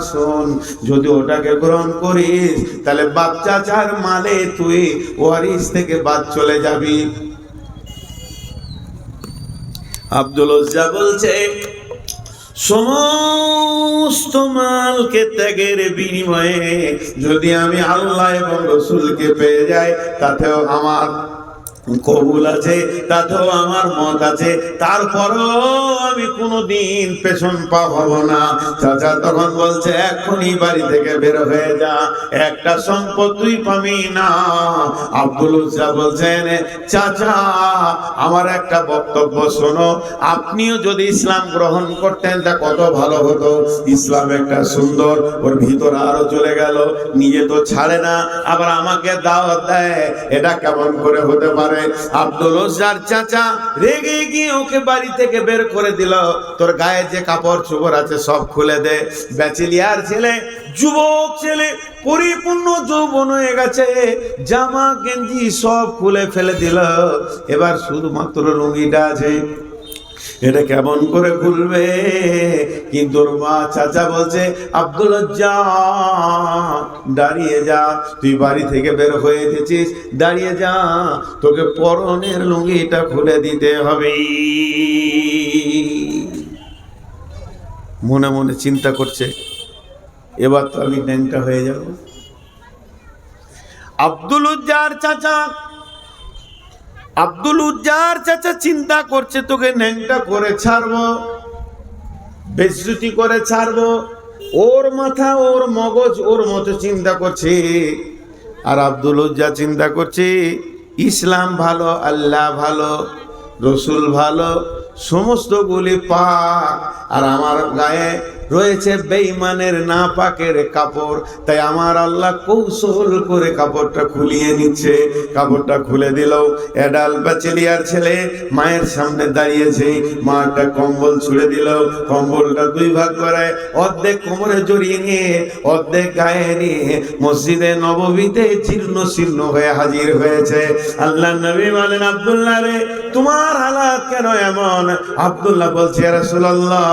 শোন, যদি ওটাকে গ্রহণ করিস তাহলে বাপ চাচার মালে তুই ওয়ারিস থেকে বাদ চলে যাবি। আব্দুল উজ্জা বলছে, সমস্ত মালকে ত্যাগের বিনিময়ে যদি আমি আল্লাহ এবং রসুলকে পেয়ে যাই তাতেও আমার কবুল আছে, তাতেও আমার মত আছে, তারপরও আমি কোনোদিন পেছন পা হব না। চাচা তখন বলছে, এখনই বাড়ি থেকে বের হয়ে যা, একটা সম্পদ তুই পাবি না। আব্দুল উজ্জা বলছেন, চাচা আমার একটা বক্তব্য শোনো, আপনিও যদি ইসলাম গ্রহণ করতেন তা কত ভালো হতো। ইসলাম একটা সুন্দর, ওর ভিতরে আরো চলে গেল, নিজে তো ছাড়ে না, আবার আমাকে দাওয়াত দেয়, এটা কেমন করে হতে পারে? আব্দুল উজ্জার চাচা রেগে গিয়ে ওকে বাড়ি থেকে বের করে দিল। তোর গায়ে যে কাপড় চোপড় আছে সব খুলে দে। ব্যাচেলিয়ার ছেলে, যুবক ছেলে, পরিপূর্ণ যৌবন হয়ে গেছে, জামা গেঞ্জি সব খুলে ফেলে দিল, এবার শুধুমাত্র লুঙ্গিটা আছে, এটা কেমন করে খুলবে? কিন্তু ওর মা চাচা বলছে, আব্দুল উজ্জা দাঁড়িয়ে যা, তুই বাড়ি থেকে বের হয়ে এসেছিস, দাঁড়িয়ে যা, তোকে পরনের লুঙ্গিটা খুলে দিতে হবে। মনে মনে চিন্তা করছে, এবার তো আমি ন্যাংটা হয়ে যাব। আব্দুল উজ্জার চাচা চিন্তা করছে, তোকে ন্যাংটা করে ছাড়বো, বেজ্জতি করে ছাড়বো। ওর মাথা, ওর মগজ ওর মতো চিন্তা করছে, আর আব্দুল উজ্জা চিন্তা করছে, ইসলাম ভালো, আল্লাহ ভালো, রসুল ভালো, সমস্ত গুলি পাক, আর আমার গায়ে রয়েছে বেঈমানের নাপাকের কাপড়, তাই আমার আল্লাহ কৌশল করে কাপড়টা খুলিয়ে নিচ্ছে। কাপড়টা খুলে দিল, এডাল ব্যাচেলিয়ার ছেলে মায়ের সামনে দাঁড়িয়েছে, মা একটা কম্বল ছুড়ে দিল, কম্বলটা দুই ভাগ করে অর্ধেক কোমরে জড়িয়ে নিয়ে অর্ধেক গায়ে নিয়ে মসজিদে নববীতে জীর্ণ শীর্ণ হয়ে হাজির হয়েছে। আল্লাহ নবী বলেন, আব্দুল্লাহ রে, তোমার হালাত কেন এমন? আব্দুল্লাহ বলছে, ইয়া রাসূলুল্লাহ,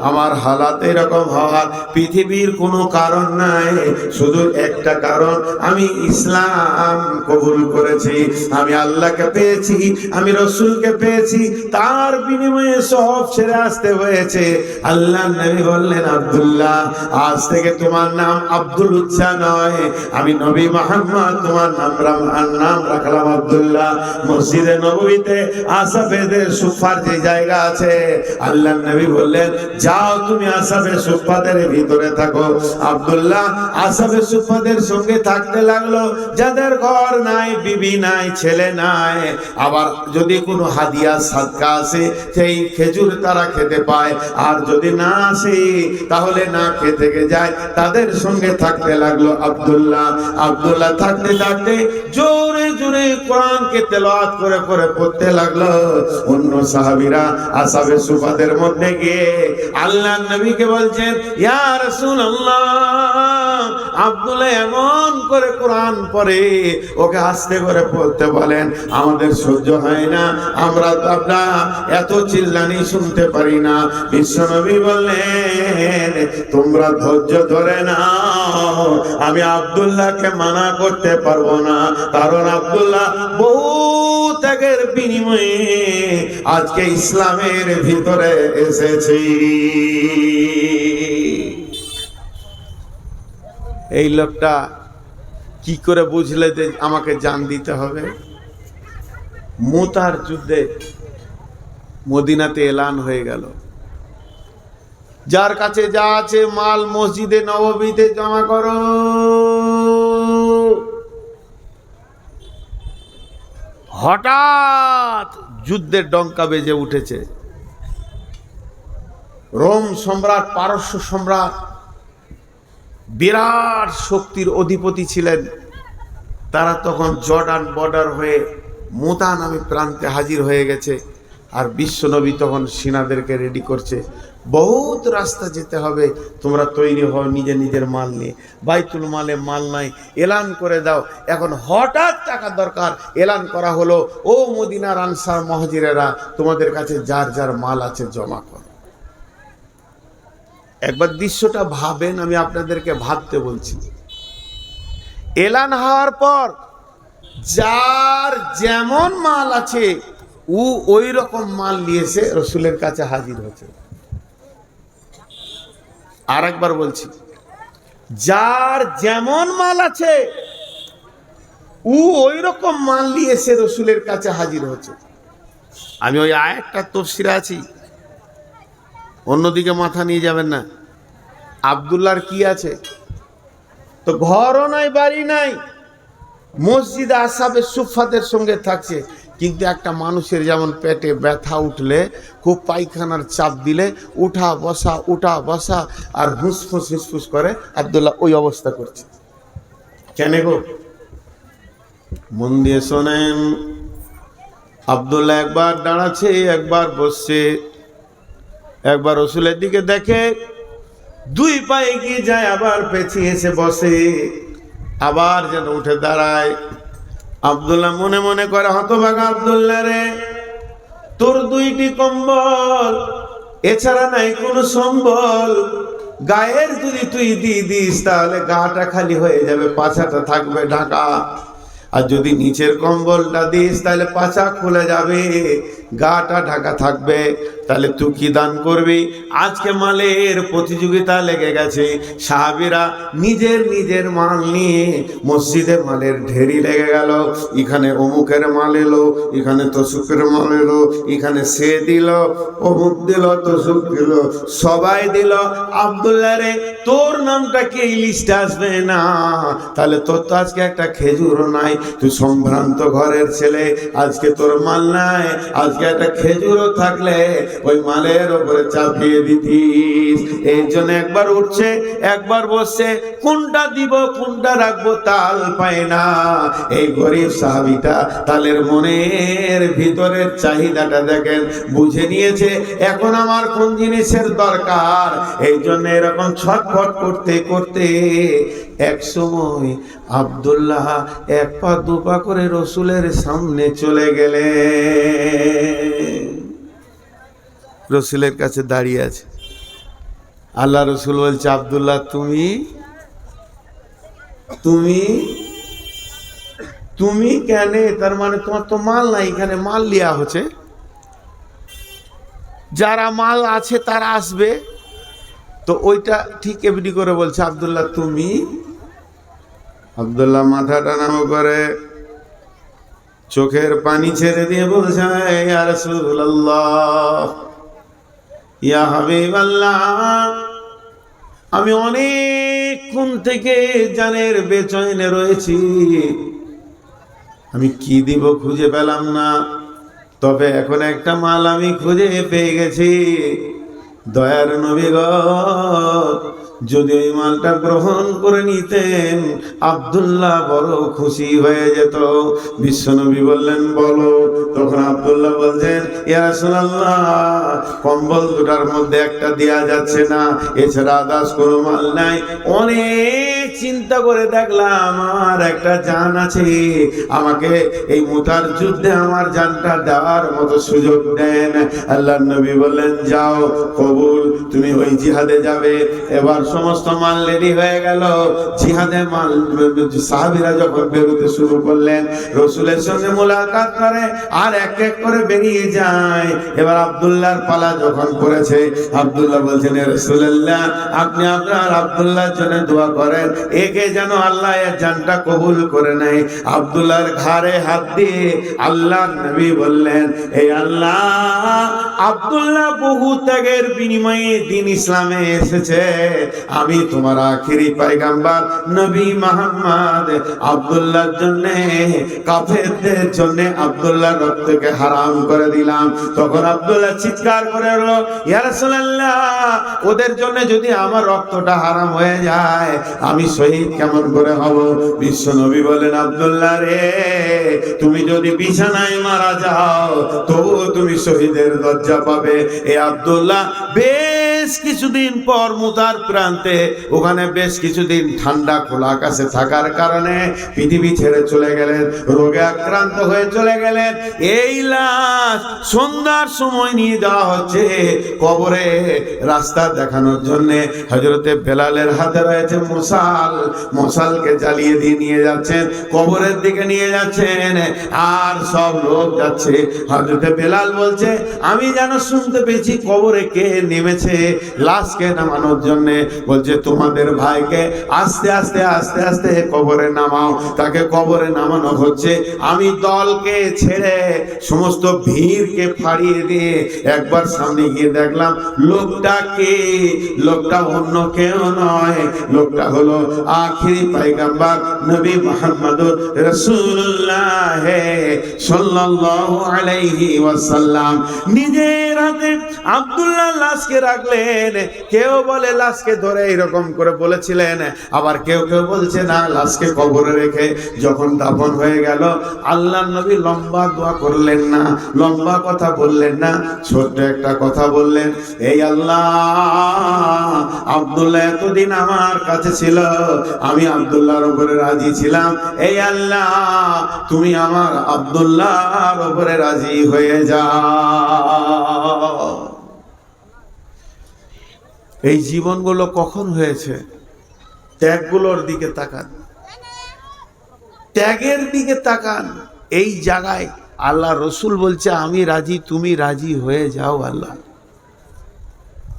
আমার হালাত এরকম হওয়ার পৃথিবীর কোনো কারণ নাই, শুধু একটা কারণ, আমি ইসলাম কবুল করেছি, আমি আল্লাহকে পেয়েছি, আমি রসুলকে পেয়েছি, তার বিনিময়ে সব ছেড়ে আসতে হয়েছে। আল্লাহ নবী বললেন, আব্দুল্লাহ, আজ থেকে তোমার নাম আব্দুল উজ্জা নয়, আমি নবী মুহাম্মদ তোমার নাম রাখলাম আব্দুল্লাহ। মসজিদে নববীতে আসাফেদের সুফার যে জায়গা আছে, আল্লাহ নবী বললেন, যাও তুমি আসাফে সুফাদের ভিতরে থাকো। আব্দুল্লাহ আসাফে সুফাদের সঙ্গে থাকতে লাগলো। যাদের ঘর নাই, বিবি নাই, ছেলে নাই, আবার যদি কোনো হাদিয়া সাদকা আসে সেই খেজুর তারা খেতে পায়, আর যদি না আসে তাহলে না খেয়ে থেকে যায়, তাদের সঙ্গে থাকতে লাগলো আব্দুল্লাহ থাকতে থাকতে জোরে জোরে কোরআনকে তেলাওয়াত করে করে পড়তে লাগলো। অন্য সাহাবীরা আসাফে সুফাদের মধ্যে গিয়ে আল্লাহ নবীকে বলছেন, ইয়া রাসূলুল্লাহ, আব্দুল্লাহ এমন করে কোরআন পড়ে, ওকে আস্তে করে পড়তে বলেন, আমাদের সহ্য হয় না, আমরা তো আপনার এত চিল্লানি শুনতে পারি না। বিশ্বনবী বললেন, তোমরা ধৈর্য ধরে নাও, আমি আব্দুল্লাহকে মানা করতে পারবো না, কারণ আব্দুল্লাহ বহু ত্যাগের বিনিময়ে আজকে ইসলামের ভিতরে এসেছি। এই লোকটা কি করে বুঝলে যে আমাকে জান দিতে হবে? মুতার যুদ্ধে মদিনাতে এলান হয়ে গেল, যার কাছে যা আছে মাল মসজিদে নববীতে জমা করো। হঠাৎ যুদ্ধের ডঙ্কা বেজে উঠেছে। রোম সম্রাট, পারস্য সম্রাট, বিরাট শক্তির অধিপতি ছিলেন, তারা তখন জর্ডান বর্ডার হয়ে মুতা নামে প্রান্তে হাজির হয়ে গেছে। আর বিশ্বনবী তখন সেনাদেরকে রেডি করছে, বহুত রাস্তা যেতে হবে, তোমরা তৈরি হও নিজের নিজের মাল নিয়ে। বাইতুল মালে মাল নাই, এলান করে দাও। এখন হঠাৎ টাকা দরকার, এলান করা হলো, ও মদিনার আনসার মুহাজিরেরা, তোমাদের কাছে যার যার মাল আছে জমা করো। একবার দৃশ্যটা ভাবেন, আমি আপনাদেরকে ভাবতে বলছি। এলান হওয়ার পর যার যেমন মাল আছে ওই রকম মাল নিয়েছে রসুলের কাছে হাজির হচ্ছে। আর একবার বলছি, যার যেমন মাল আছে ওই রকম মাল নিয়েছে রসুলের কাছে হাজির হচ্ছে। আমি ওই আয়াতটা তাফসীরে আছি, অন্যদিকে মাথা নিয়ে যাবেন না। আব্দুল্লাহর কি আছে? তো ঘরও নাই, বাড়ি নাই, মসজিদে আসহাবে সুফফাদের সঙ্গে থাকছে। কিন্তু একটা মানুষের যেমন পেটে ব্যথা উঠলে, খুব পায়খানার চাপ দিলে উঠা বসা আর হুসফুস হুসফুস করে, আব্দুল্লাহ ওই অবস্থা করছে। কেন গো? মন দিয়ে শোনেন। আব্দুল্লাহ একবার দাঁড়াচ্ছে, একবার বসছে, একবার রসুলের দিকে দেখে, দুই পায়ে এগিয়ে যায়, আবার পেছিয়ে এসে বসে, আবার যেন উঠে দাঁড়ায়। আব্দুল্লাহ মনে মনে করে, হতভাগা আব্দুল্লাহ রে, তোর দুইটি কম্বল, এছাড়া নাই কোনো সম্বল। গায়ের যদি তুই দিয়ে দিস তাহলে গাটা খালি হয়ে যাবে, পাছাটা থাকবে ঢাকা। আর যদি নিচের কম্বলটা দিস তাহলে পাছা খুলে যাবে, গাটা ঢাকা থাকবে। তাহলে তুই কি দান করবি? আজকে মালের প্রতিযোগিতা লেগে গেছে, সাহাবীরা নিজের নিজের মাল নিয়ে মসজিদে মালের ঢেরি লেগে গেল। এখানে অমুকের মাল এলো, এখানে তসুকের মাল এলো, এখানে সে দিল, অমুক দিল, তসুক দিল, সবাই দিল। আব্দুল্লাহ রে, তোর নামটা কি এই লিস্টে আসবে না? তাহলে তোর তো আজকে একটা খেজুরও নাই, তুই সম্ভ্রান্ত ঘরের ছেলে, আজকে তোর মাল নাই, আজকে একটা খেজুরও থাকলে ওই মালের ওপরে চাপিয়ে দিতিস। এই জন্য একবার উঠছে, একবার বসছে, কোনটা দিব কোনটা রাখবো তাল পায় না। এই গরিব সাহাবীটা তালের মনের ভিতরের চাহিদাটা দেখেন, বুঝে নিয়েছে এখন আমার কোন জিনিসের দরকার। এই জন্য এরকম ছটফট করতে করতে এক সময় আব্দুল্লাহ এক পা দুপা করে রসুলের সামনে চলে গেলেন। রসুলের কাছে দাঁড়িয়ে আছে। আল্লাহ রসুল বলছে, আব্দুল্লাহ তুমি তুমি তুমি কেন? তার মানে তোমার তো মাল নাই, এখানে মাল লিয়া হচ্ছে, যারা মাল আছে তারা আসবে। তো ওইটা ঠিক এমনি করে বলছে, আব্দুল্লাহ তুমি। আব্দুল্লাহ মাথাটা নাম করে চোখের পানি ছেড়ে দিয়ে বলছে, ইয়া রাসূলুল্লাহ, ইয়া হাবিবাল্লাহ, আমি অনেকক্ষণ থেকে জানের বেচৈনে রয়েছি, আমি কি দিব খুঁজে পেলাম না, তবে এখন একটা মাল আমি খুঁজে পেয়ে গেছি। দয়ার নবী গো, যদি ওই মালটা গ্রহণ করে নিতেন আব্দুল্লাহ বড় খুশি হয়ে যেত। বিশ্বনবী বললেন, বলো। তখন আব্দুল্লাহ বলছেন, ইয়া রাসূলুল্লাহ, কম্বল দুটার মধ্যে একটা দেয়া যাচ্ছে না, এছাড়া আদার্স কোনো মাল নাই। অনেক চিন্তা করে দেখলাম আমার একটা জান আছে, আমাকে এই মুতার যুদ্ধে আমার জানটা দেওয়ার মতো সুযোগ দেন। আল্লাহর নবী বললেন, যাও, কবুল, তুমি ওই জিহাদে যাবে। এবার সমস্ত মাল রেডি হয়ে গেল, জিহাদে মাল। সাহাবীরা যখন বেরোতে শুরু করলেন, রসুলের সঙ্গে মোলাকাত করে আর এক এক করে বেরিয়ে যায়। এবার আব্দুল্লাহর পালা যখন পড়েছে, আব্দুল্লাহ বলছেন, ইয়া রাসূলুল্লাহ, আপনি আপনার আব্দুল্লাহর জন্য দোয়া করেন, একে যেন আল্লাহ এর জানটা কবুল করে নেয়। আব্দুল্লাহর ঘাড়ে হাত দিয়ে আল্লাহর নবী বললেন, এই আল্লাহ, আব্দুল্লাহ বহু ত্যাগের বিনিময়ে দ্বীন ইসলামে এসেছে। আমি তোমার আখিরি পয়গম্বর নবী মুহাম্মদ আব্দুল্লাহর জন্য, কাফেরদের জন্য আব্দুল্লাহর রক্তকে হারাম করে দিলাম। তখন আব্দুল্লাহ চিৎকার করে বলল, ইয়া রাসূলুল্লাহ, ওদের জন্য যদি আমার রক্তটা হারাম হয়ে যায়, আমি শহীদ কেমন করে হব? বিশ্ব নবী বলেন, আব্দুল্লাহ রে, তুমি যদি বিছানায় মারা যাও তবুও তুমি শহীদের দরজা পাবে। এই আব্দুল্লাহ বেশ কিছুদিন পর মুতার প্রান্তে, ওখানে বেশ কিছুদিন ঠান্ডা খোলা আকাশে থাকার কারণে পৃথিবী ছেড়ে চলে গেলেন, রোগে আক্রান্ত হয়ে চলে গেলেন। এই লাশ সন্ধ্যার সময় নিয়ে যাওয়া হচ্ছে কবরে, রাস্তা দেখানোর জন্য হযরতে বেলালের হাতে রয়েছে মশাল, মশালকে জ্বালিয়ে দিয়ে নিয়ে যাচ্ছেন, কবরের দিকে নিয়ে যাচ্ছেন, আর সব লোক যাচ্ছে। হযরতে বেলাল বলছে, আমি যেন শুনতে পেয়েছি কবরে কে নেমেছে লাশকে নামানোর জন্য। বলছে, তোমাদের ভাইকে আস্তে আস্তে আস্তে আস্তে কবরে নামাও। তাকে কবরে নামানো হচ্ছে। আমি দলকে ছেড়ে সমস্ত ভিড়কে ফাড়িয়ে দিয়ে একবার সামনে গিয়ে দেখলাম লোকটা কে। লোকটা অন্য কেউ নয়, লোকটা হলো আখিরি পয়গম্বর নবী মুহাম্মদুর রাসূলুল্লাহ সাল্লাল্লাহু আলাইহি ওয়াসাল্লাম। নিজের হাতে আব্দুল্লাহ লাশকে রাখলেন। কেউ বলে লাশকে ধরে এরকম করে বলেছিলেন, আবার কেউ কেউ বলছে না, লাশকে কবরে রেখে যখন দাফন হয়ে গেল, আল্লাহর নবী লম্বা দোয়া করলেন না, লম্বা কথা বললেন না, ছোট্ট একটা কথা বললেন, এই আল্লাহ, আব্দুল্লাহ এতদিন আমার কাছে ছিল, আমি আব্দুল্লাহর উপরে রাজি ছিলাম, এই আল্লাহ, তুমি আমার আব্দুল্লাহর উপরে রাজি হয়ে যাও। এই জীবনগুলো কখন হয়েছে? ত্যাগগুলোর দিকে তাকান, ত্যাগের দিকে তাকান। এই জায়গায় আল্লাহ রসুল বলছে, আমি রাজি, তুমি রাজি হয়ে যাও আল্লাহ।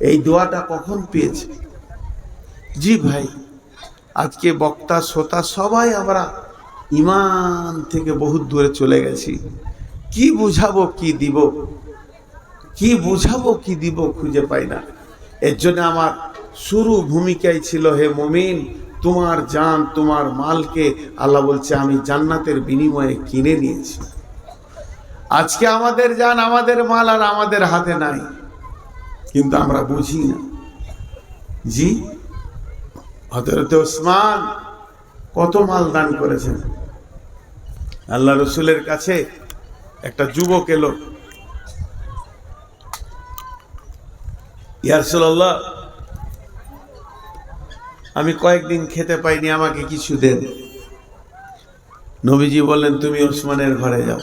এই দোয়াটা কখন পেয়েছে? জি ভাই, আজকে বক্তা শ্রোতা সবাই আমরা ইমান থেকে বহুত দূরে চলে গেছি। কি বুঝাবো, কি দিব, কি বুঝাবো, কি দিব খুঁজে পাই না। এর জন্য আমার শুরু ভূমিকায় ছিল, হে মুমিন, তোমার জান, তোমার মালকে আল্লাহ বলছে আমি জান্নাতের বিনিময়ে কিনে নিয়েছি। আজকে আমাদের জান, আমাদের মাল আর আমাদের হাতে নাই, কিন্তু আমরা বুঝি না। জি, হযরত ওসমান কত মাল দান করেছেন। আল্লাহ রসুলের কাছে একটা যুবক এলো, ইয়া রাসূলুল্লাহ, আমি কয়েকদিন খেতে পাইনি, আমাকে কিছু দেন। নবীজি বললেন, তুমি ওসমানের ঘরে যাও।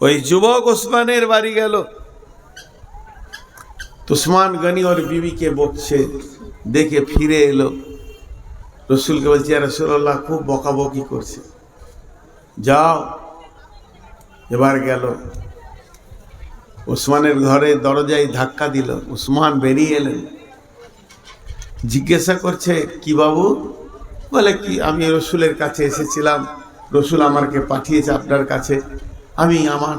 ওই যুবক ওসমানের বাড়ি গেল। ওসমান গনি ওর বিবিকে বকছে দেখে ফিরে এলো, রসুলকে বলছে, ইয়া রাসূলুল্লাহ, খুব বকাবকি করছে, যাও। এবার গেল ওসমানের ঘরে, দরজায় ধাক্কা দিল। ওসমান বেরিয়ে এলেন, জিজ্ঞাসা করছে, কি বাবু? বলে, কি, আমি রসুলের কাছে এসেছিলাম, রসুল আমাকে পাঠিয়েছে আপনার কাছে, আমি আমার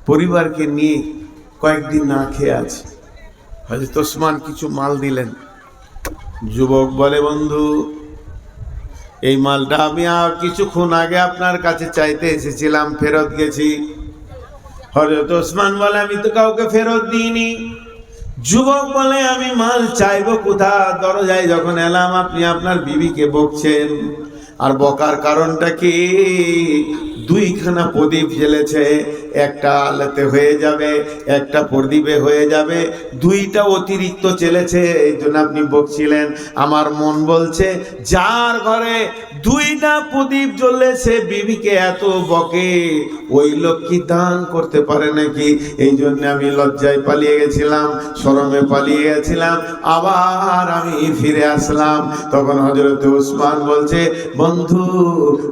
পরিবারকে নিয়ে কয়েকদিন না খেয়ে আছি। হযরত ওসমান কিছু মাল দিলেন। যুবক বলে, বন্ধু, এই মালটা আমি কিছুক্ষণ আগে আপনার কাছে চাইতে এসেছিলাম, ফেরত গেছি। হযরত ওসমান বলে, আমি তো কাউকে ফেরত দিইনি। যুবক বলে, আমি মাল চাইবো কোথা? দরজায় যখন এলাম আপনি আপনার বিবিকে বকছেন। আর বকার কারণটা কি? দুইখানা প্রদীপ জ্বেলেছে, একটা আলোতে হয়ে যাবে, একটা প্রদীপে হয়ে যাবে, দুইটা অতিরিক্ত জ্বেলেছে, এই জন্য আপনি বকছিলেন। আমার মন বলছে, যার ঘরে দুইটা প্রদীপ জ্বললে সে বিবিকে এত বকে, ওই লোক কি দান করতে পারে নাকি? এই জন্য আমি লজ্জায় পালিয়ে গেছিলাম, শরমে পালিয়ে গেছিলাম, আবার আমি ফিরে আসলাম। তখন হযরত ওসমান বলছে, বন্ধু,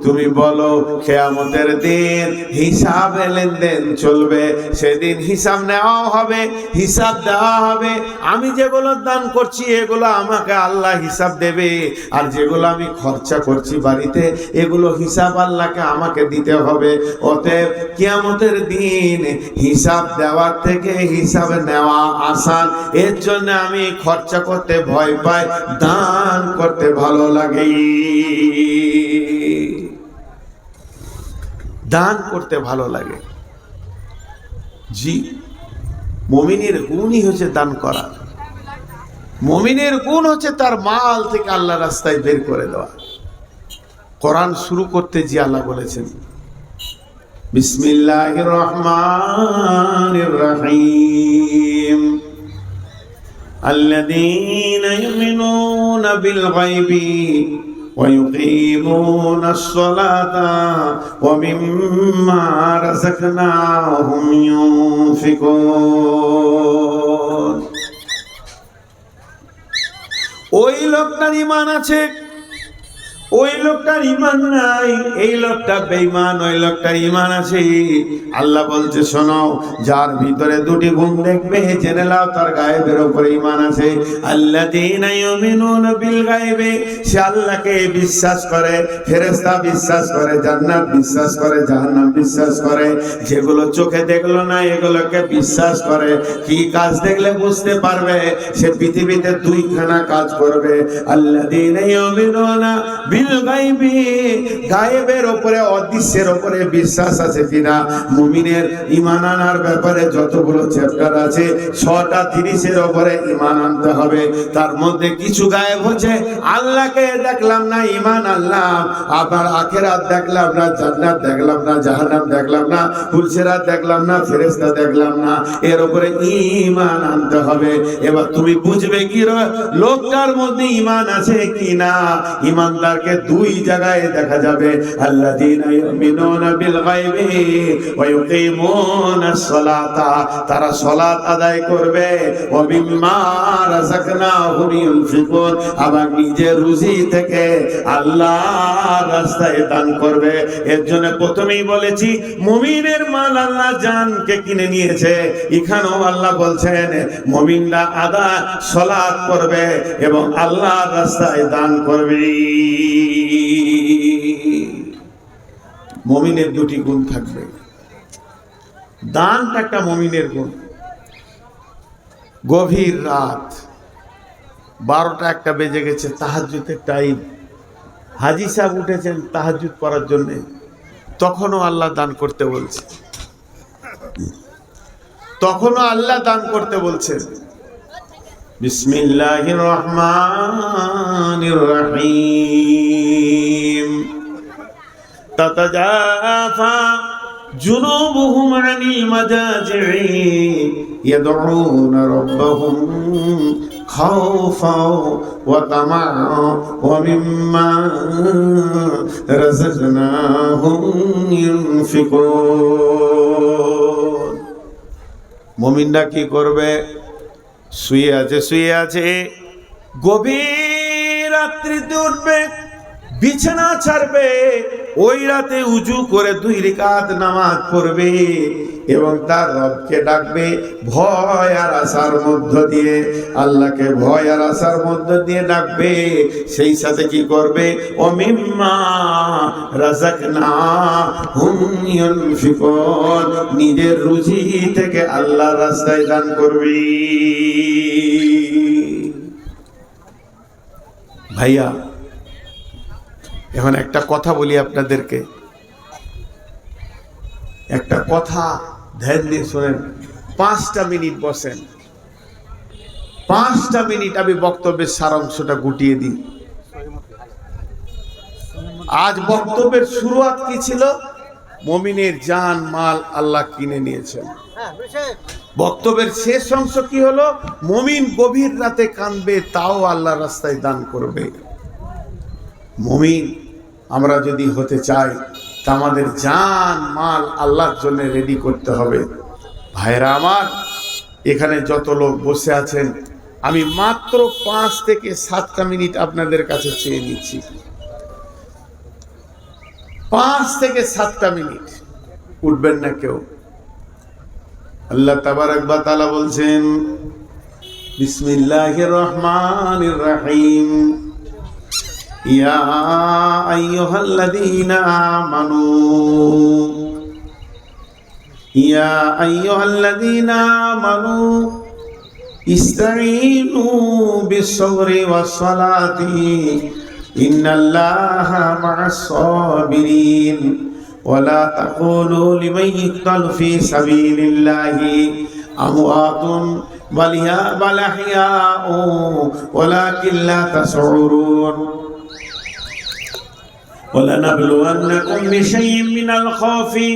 তুমি বলো, কিয়ামত কিয়ামতের দিন হিসাবে লেনদেন চলবে, সেদিন হিসাব নেওয়া হবে, হিসাব দেওয়া হবে। আমি যেগুলো দান করছি এগুলো আমাকে আল্লাহ হিসাব দেবে, আর যেগুলো আমি খরচা করছি বাড়িতে এগুলো হিসাব আল্লাহকে আমাকে দিতে হবে। অতএব কিয়ামতের দিন হিসাব দেওয়ার থেকে হিসাব নেওয়া আসান। এর জন্য আমি খরচা করতে ভয় পাই, দান করতে ভালো লাগে। দান করতে ভালো লাগে। জি, মুমিনের গুণই হচ্ছে দান করা। মুমিনের গুণ হচ্ছে তার মাল থেকে আল্লাহ রাস্তায় বের করে দেওয়া। কোরআন শুরু করতে যে আল্লাহ বলেছেন বিসমিল্লাহির রহমানির রহিম, আল্লাযীনা ইউমিনুনা বিল গায়বি ওয়া ইউকিমুনাস সালাতা ওয়া মিম্মা রাযাকনাহুম ইউনফিকুন। ওই লোকটার ঈমান আছে, ওই লোকটার ঈমান নাই, এই লোকটা বেঈমান, ওই লোকটার ঈমান আছে। আল্লাহ বলছে শোনো, যার ভিতরে দুটি গুণ দেখবে জেনে নাও তার গায়েবের উপরে ঈমান আছে। আল্লাযীনা ইউমিনুনা বিল গায়বি, সে আল্লাহকে বিশ্বাস করে, ফেরেশতা বিশ্বাস করে, জান্নাত বিশ্বাস করে, জাহান্নাম বিশ্বাস করে। যেগুলো চোখে দেখলো না এগুলোকে বিশ্বাস করে। কি কাজ দেখলে বুঝতে পারবে? সে পৃথিবীতে দুইখানা কাজ করবে। আল্লাযীনা ইউমিনুনা গায়েবের উপরে, অদৃশ্যের উপরে বিশ্বাস আছে কিনা। মুমিনের ঈমান আনার ব্যাপারে যতগুলো চ্যাপ্টার আছে 6টা 30-এর উপরে ঈমান আনতে হবে। তার মধ্যে কিছু গায়েব হচ্ছে, আল্লাহকে দেখলাম না ঈমান আনলাম, আবার আখিরাত দেখলাম না, জান্নাত দেখলাম না, জাহান্নাম দেখলাম না, পুলসিরাত দেখলাম না, ফেরেশতা দেখলাম না, এর উপরে ঈমান আনতে হবে। এবার তুমি বুঝবে কি লোকটার মধ্যে ঈমান আছে কিনা। ঈমানদারকে দুই জায়গায় দেখা যাবে, আল্লাযীনা ইউমিনুনা বিল গায়বি ওয়া ইউকিমুনাস সালাতা, তারা সালাত আদায় করবে, ওয়া মিম্মা রাযাকনাহুম ইউনফিকুন, আবার নিজের রুজি থেকে আল্লাহর রাস্তায় দান করবে। এর জন্য প্রথমেই বলেছি মুমিনের মাল আল্লাহ জানকে কিনে নিয়েছে। এখানেও আল্লাহ বলছেন মুমিনরা সালাত করবে এবং আল্লাহর রাস্তায় দান করবে। মুমিনের দুটি গুণ থাকবে, দানটা একটা মুমিনের গুণ। গভীর রাত 12টা 1টা বেজে গেছে, তাহাজ্জুদের টাইম, হাজী সাহেব উঠেছেন তাহাজ্জুদ পড়ার জন্য, তখনও আল্লাহ দান করতে বলছে, তখনও আল্লাহ দান করতে বলছেন। বিসমিল্লাহির রহমানির রহিম, তাতাজাফা জুনুবুহুম আনিল মাজাজি'i ইয়াদউনা রাব্বাহুম খাওফাও ওয়া তামাআ ওয়া মিম্মা রাযাকনাহুম ইউনফিকুন। মুমিনরা কি করবে? শুয়ে আছে, গভীর রাত্রিতে উঠবে, বিছানা ছাড়বে, ওই রাতে উজু করে 2 রাকাত নামাজ পড়বে এবং তার রবকে ডাকবে ভয় আর আশার মধ্য দিয়ে, আল্লাহকে ভয় আর আশার মধ্য দিয়ে ডাকবে। সেই সাথে কি করবে? ও মিম্মা রাযাকনাহুম ইউনফিকুন, নিজের রুজি থেকে আল্লাহর রাস্তায় দান করবে। ভাইয়া, এখন একটা কথা বলি আপনাদেরকে, একটা কথা ধ্যান দিয়ে শোনেন। 5টা মিনিট বসেন, 5টা মিনিট আমি বক্তব্যের সারাংশটা গুটিয়ে দিই। আজ বক্তব্যের শুরুয়াত কি ছিল? মুমিনের জান মাল আল্লাহ কিনে নিয়েছেন। বক্তব্যের শেষ অংশ কি হলো? মুমিন গভীর রাতে কাঁদবে, তাও আল্লাহর রাস্তায় দান করবে। মুমিন আমরা যদি হতে চাই তা আমাদের জান মাল আল্লাহর জন্য রেডি করতে হবে। ভাইরা আমার, এখানে যত লোক বসে আছেন, আমি মাত্র 5 থেকে 7টা মিনিট আপনাদের কাছে চেয়ে নিচ্ছি। 5 থেকে 7টা মিনিট উঠবেন না কেউ। আল্লাহ তাবারক ওয়া তাআলা বলছেন বিসমিল্লাহির রহমানির রহিম ইয়া আইয়ুহাল্লাযীনা আমানু ইয়া আইয়ুহাল্লাযীনা আমানু ইসতাঈনু বিস-সাবরি ওয়াস-সালাতি ইন্নাল্লাহা মা'আস-সাবিরিন ওয়া লা তাকুলু লিমান ইয়াকতালু ফী সাবিলিল্লাহি আমওয়াতুন বাল আহইয়াউ ওয়ালাকিন লা তাশউরুন ওয়ালানাবলুওয়ান্নাকুম বিশাইইন মিনাল খাউফি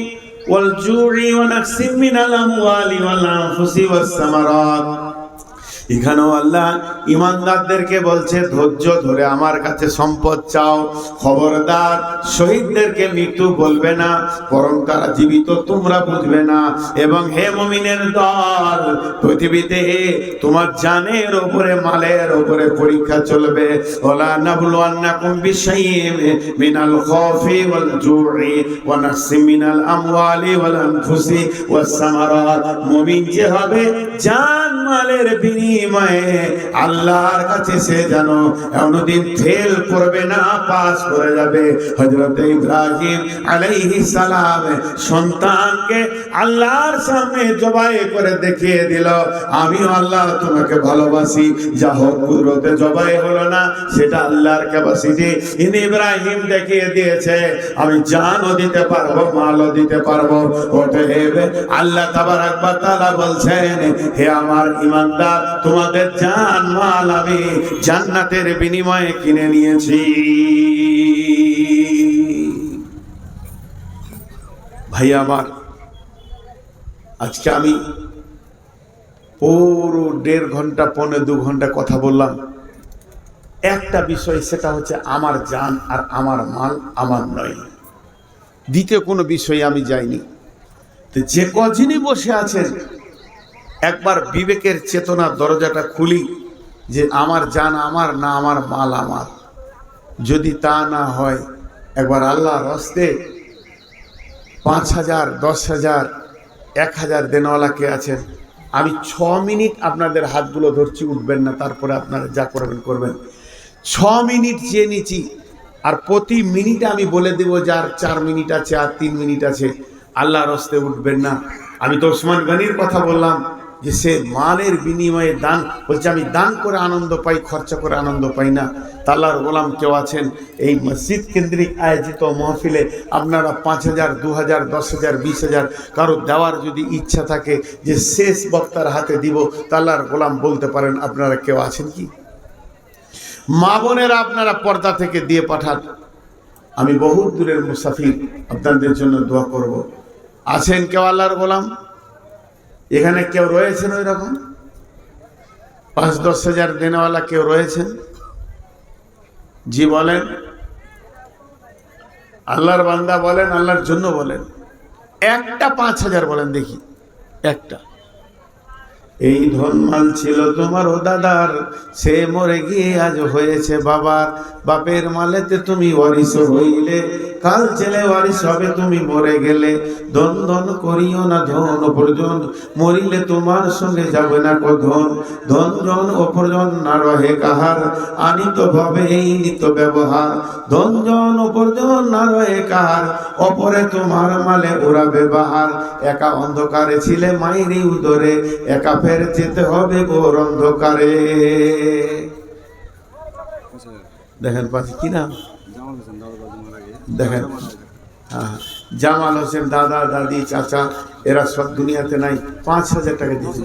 ওয়াল জু'i ওয়া নাকসিম মিনাল আমওয়ালি ওয়াল আনফুসি ওয়াস সামারাত। এখানেও আল্লাহ ইমানদারদেরকে বলছে ধৈর্য ধরে আমার কাছে সম্পদ চাও। খবরদার শহীদদেরকে মৃত্যু বলবে না, বরং তারা জীবিত তোমরা বুঝবে না। এবং হে মুমিনের দল, পৃথিবীতে তোমার জানের উপরে মালের উপরে পরীক্ষা চলবে। ওয়ালা নাবলুওয়ান্নাকুম বিশাইইন মিনাল খাউফি ওয়াল জু'i ওয়া নাকসিম মিনাল আমওয়ালি ওয়াল আনফুসি ওয়াস সামারাত। মুমিন যে হবে জান মালের বিনিময়ে আল্লাহর কাছে সে যেন কোনদিন ফেল করবে না, পাস করে যাবে। হযরত ইব্রাহিম আলাইহিস সালাম সন্তানকে আল্লাহর সামনে জবাই করে দেখিয়ে দিল, আমিও আল্লাহ তোমাকে ভালোবাসি। যা হোক কুদরতে জবাই হলো না, সেটা আল্লাহর ক্যাপাসিটি। ইব্রাহিম দেখিয়ে দিয়েছে আমি জানও দিতে পারবো, মালও দিতে পারবো। অতএব আল্লাহ তাবারক ওয়া তাআলা বলছেন, হে আমার ঈমানদার, তোমাদের জান মাল আমি জান্নাতের বিনিময়ে কিনে নিয়েছি। ভাই আমার, আজকে আমি পুরো 1.5 ঘন্টা 1.25 ঘন্টা কথা বললাম একটা বিষয়, সেটা হচ্ছে আমার জান আর আমার মাল আমার নয়। দ্বিতীয় কোনো বিষয়ে আমি যাইনি। তো যে কজনই বসে আছেন, একবার বিবেকের চেতনার দরজাটা খুলি যে আমার জান আমার না আমার মাল আমার। যদি তা না হয়, একবার আল্লাহর রাস্তে 5,000 10,000 1,000 দেনওয়ালা কে আছেন, আমি 6 মিনিট আপনাদের হাতগুলো ধরছি, উঠবেন না, তারপরে আপনারা যা করবেন করবেন। 6 মিনিট চেয়ে নিচ্ছি, আর প্রতি মিনিটে আমি বলে দেব যে আর 4 মিনিট আছে, আর 3 মিনিট আছে। আল্লাহর রাস্তে উঠবেন না। আমি তো ওসমান গনির কথা বললাম যে সে মালের বিনিময়ে দান, বলছে আমি দান করে আনন্দ পাই, খরচা করে আনন্দ পাই না। আল্লাহর গোলাম কেউ আছেন এই মসজিদ কেন্দ্রিক আয়োজিত মাহফিলে, আপনারা 5,000 2,000 10,000 20,000 কারো দেওয়ার যদি ইচ্ছা থাকে যে শেষ বক্তার হাতে দিব, আল্লাহর গোলাম বলতে পারেন আপনারা কেউ আছেন কি? মা বোনেরা আপনারা পর্দা থেকে দিয়ে পাঠান। আমি বহু দূরের মুসাফির, আপনাদের জন্য দোয়া করব। আছেন কেউ আল্লাহর গোলাম? এখানে কেউ রয়েছেন ওই রকম 5-10,000 দেনেওয়ালা কেউ রয়েছেন? জি বলেন। আল্লাহর বান্দা বলেন, আল্লাহর জন্য বলেন। একটা 5,000 বলেন দেখি, একটা। এই ধনমাল ছিল তোমার ও দাদার, সে মরে গিয়ে আজ হয়েছে বাবার। বাপের মালেতে তুমি ওয়ারিস হইলে, কাল ছেলে ওয়ারিস হবে তুমি মরে গেলে। ধন ধন করিও না ধন অপরজন, মরিলে তোমার সঙ্গে যাবে না ধন। ধন জন অপরজন না রহে কাহার, আনিত ভাবে এই নিত ব্যবহার। ধন জন অপরজন না রহে কাহার, অপরে তোমার মালে ওরাবে বাহার। একা অন্ধকারে ছিলে মায়েরই উদরে, একা ফের যেতে হবে ঘোর অন্ধকারে। দেখেন পাশে কি নাম, দেখেন জামাল হোসেন, দাদা দাদি চাচা, এরা সব দুনিয়াতে নাই। 5,000 টাকা দিয়েছে,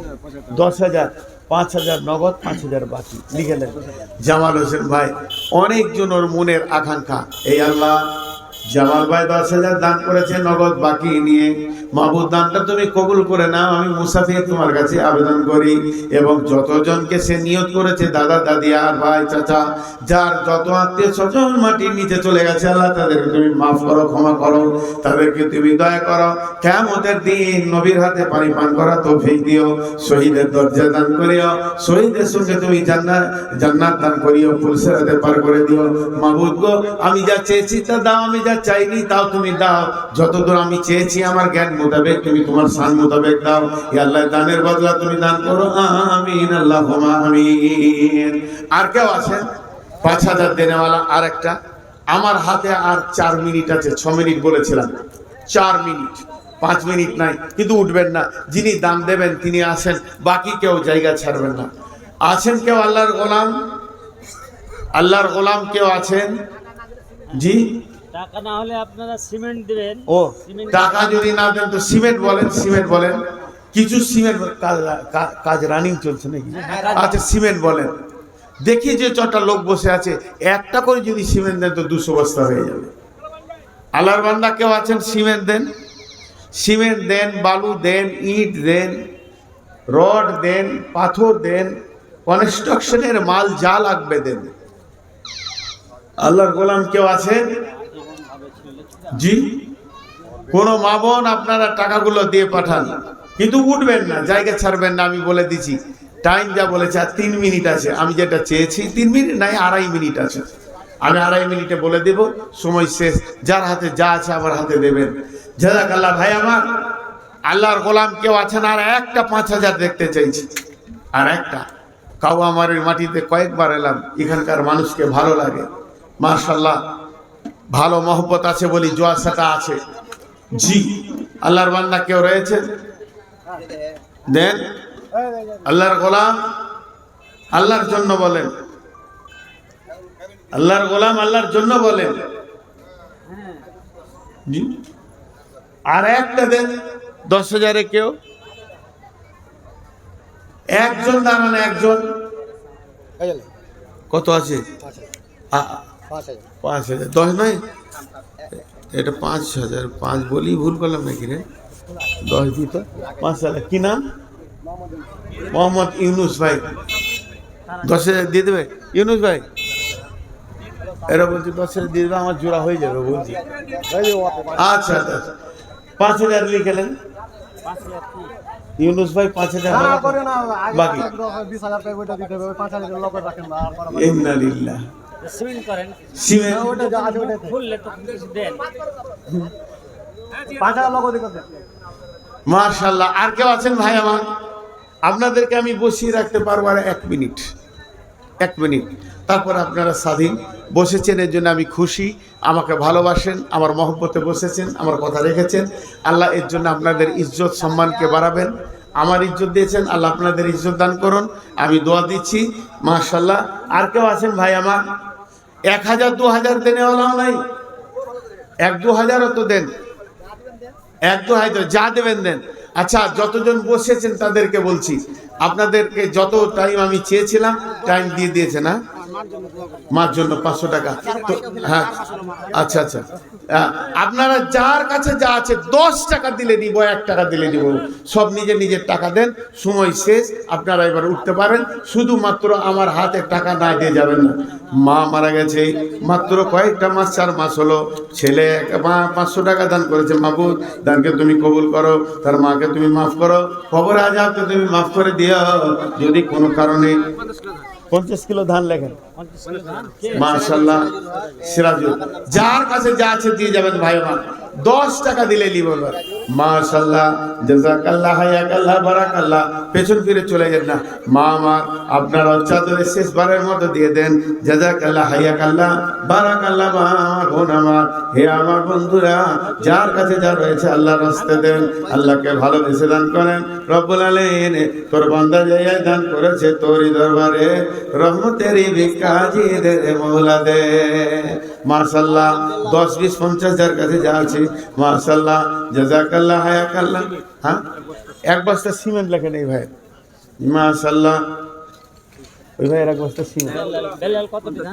10,000 5,000 নগদ, 5,000 বাকি লিখে নেন। জামাল হোসেন ভাই অনেকজন ওর মনের আকাঙ্ক্ষা, এই আল্লাহ জামাল ভাই 10,000 দান করেছে নগদ, বাকি নিয়ে মাহবুব দানটা তুমি কবুল করে নাও, আমি মুসাফির তোমার কাছে আবেদন করি। এবং যতজনকে সে নিয়ত করেছে, দাদা দাদি আর ভাই চাচা, যার যত আত্মীয় স্বজন মাটির নিচে চলে গেছে, আল্লাহ তাদেরকে তুমি মাফ করো, ক্ষমা করো, তাদেরকে তুমি দয়া করো। কিয়ামতের দিন নবীর হাতে পানি পান করা তৌফিক দিও, শহীদের দরজা দান করিও, শহীদের সঙ্গে তুমি জান্নাত দান করিও, ফুলসিরাতে পার করে দিও। মাহবুব গো, আমি যা চেয়েছি তা দাও, আমি যা চাইনি তাও তুমি দাও। যতদূর আমি চেয়েছি আমার জ্ঞান মোতাবেক তুমি তোমার শান মোতাবেক দাও। ইয়া আল্লাহ, দানের বদলা তুমি দান করো, আমিন, আল্লাহুম্মা আমিন। আর কেউ আছেন 5000 দেনেওয়ালা? আর একটা, আমার হাতে আর 4 মিনিট আছে, 6 মিনিট বলেছিলাম, 4 মিনিট, 5 মিনিট নাই, কিন্তু উঠবেন না। যিনি দাম দেবেন তিনি আসেন, বাকি কেউ জায়গা ছাড়বেন না। আছেন কেউ আল্লাহর গোলাম? আল্লাহর গোলাম কেউ আছেন? জি, টাকা না হলে আপনারা সিমেন্ট দিবেন। ও, টাকা যদি না দেন তো সিমেন্ট বলেন, সিমেন্ট বলেন। কিছু সিমেন্ট কাজ রানিং চলছে নাকি? আচ্ছা, সিমেন্ট বলেন। দেখি যে 6টা লোক বসে আছে, একটা করে যদি সিমেন্ট দেন তো 200 বস্তা হয়ে যাবে। আল্লাহর বান্দা কেউ আছেন? সিমেন্ট দেন, সিমেন্ট দেন, বালু দেন, ইট দেন, রড দেন, পাথর দেন, কনস্ট্রাকশনের মাল যা লাগবে দেন। আল্লাহর গোলাম কেউ আছেন? জি, কোন মা বোন আপনারা টাকাগুলো দিয়ে পাঠান, কিন্তু উঠবেন না, জায়গা ছাড়বেন না। আমি বলে দিচ্ছি, টাইম যা বলেছে আর 3 মিনিট আছে। আমি যেটা চেয়েছি 3 মিনিট নাই, 2.5 মিনিট আছে। আমি 2.5 মিনিটে বলে দেব, সময় শেষ। যার হাতে যা আছে আমার হাতে দেবেন। জাযাকাল্লাহ। ভাই আমার, আল্লাহর গোলাম কেউ আছেন? আর একটা 5000 দেখতে চাইছি, আর একটা। কাউয়ামারের মাটিতে কয়েকবার এলাম, এখানকার মানুষকে ভালো লাগে, মাশাআল্লাহ, ভালো মহব্বত আছে বলি জোয়াসাটা আছে। জি, আল্লাহর বান্দা কেউ রয়েছেন? দেন। আল্লাহর গোলাম, আল্লাহর জন্য বলেন। আল্লাহর গোলাম, আল্লাহর জন্য বলেন। জি, আর একটা দেন। 10,000-এ কেউ? একজন দাঁড়ান, একজন। কত আছে? 5,000। 10 নয়, এটা 5,000। 5 বলি ভুল করলাম নাকি রে? 10 দিত। 5,000। কি নাম? মোহাম্মদ ইউনুস ভাই। 10,000 দিয়ে দেবে ইউনুস ভাই? এরা বলছি 10,000 দিয়ে দেবে, আমার জোড়া হয়ে যাবে বলছি। আচ্ছা আচ্ছা, 5,000 লিখেলেন ইউনুস ভাই। 5,000 বাকি। ইন্নালিল্লাহ। সিমেন্ট করেন, সিমেন্ট খুললে তো কিছু দেন। মাশাআল্লাহ। আর কেউ আছেন ভাই আমার? আপনাদেরকে আমি বসিয়ে রাখতে পারবো আর 1 মিনিট, 1 মিনিট। তারপর আপনারা স্বাধীন। বসেছেন এর জন্য আমি খুশি, আমাকে ভালোবাসেন, আমার মহব্বতে বসেছেন, আমার কথা রেখেছেন। আল্লাহ এর জন্য আপনাদের ইজ্জত সম্মানকে বাড়াবেন। আমার ইজ্জত দিয়েছেন, আল্লাহ আপনাদের ইজ্জত দান করুন। আমি দোয়া দিচ্ছি, মাশাআল্লাহ। আর কেউ আছেন ভাই আমার? 1,000 2,000 দেনেওয়ালাও নাই? 1-2,000 তো দেন, 1-2,000 যা দেবেন দেন। আচ্ছা, যতজন বসেছেন তাদেরকে বলছি, আপনাদেরকে যত টাইম আমি চেয়েছিলাম টাইম দিয়ে দিয়েছে না? মার জন্য 500 টাকা তো, হ্যাঁ, আচ্ছা আচ্ছা। আপনারা যার কাছে যা আছে 10 টাকা দিলে দিব, 1 টাকা দিলে দিব, সব নিজের নিজের টাকা দেন। সময় শেষ, আপনারা এবার উঠতে পারেন। শুধুমাত্র আমার হাতে টাকা না দিয়ে যাবেন না। মা মারা গেছে, মাত্র কয়েকটা মাস, 4 মাস হলো। ছেলে 500 টাকা দান করেছে। মাহবুব, দানকে তুমি কবুল করো, তার মাকে তুমি মাফ করো, খবর আজাবকে তুমি মাফ করে দিও। যদি কোনো কারণে 50 কিলো ধান লেখেন, মাশাআল্লাহ। সিরাজুল, যার কাছে যা আছে দিয়ে যাবেন ভাই আমার। 10 টাকা দিলে লি বলবেন মাশাআল্লাহ, জাযাকাল্লাহ, হায়াকাল্লাহ, বারাকাল্লাহ। পেছন ফিরে চলে যান না। মা আমার, আপনারা চাদরের শেষবারের মতো দিয়ে দেন। জাযাকাল্লাহ, হায়াকাল্লাহ, বারাকাল্লাহ। মা আমার, বোন আমার, হে আমার বন্ধুরা, যার কাছে যা রয়েছে আল্লাহর রাস্তায় দেন, আল্লাহকে ভালোবেসে দান করেন। রব্বুল আলামিন তোর বান্দা যাইয়া দান করেছে তোরই দরবারে, রহমতেরই ভিক্ষাজি দে মওলা দে। মাশাআল্লাহ। 10, 20, 50 যার কাছে যা আছে, মাশাআল্লাহ, জাযাকাল্লাহ, হায়াকাল্লাহ। হ্যাঁ, 1 বস্তা সিমেন্ট লেখেন এই ভাই, মাশাআল্লাহ। ওই ভাই 1 বস্তা সিমেন্ট। বেলাল কত দিন?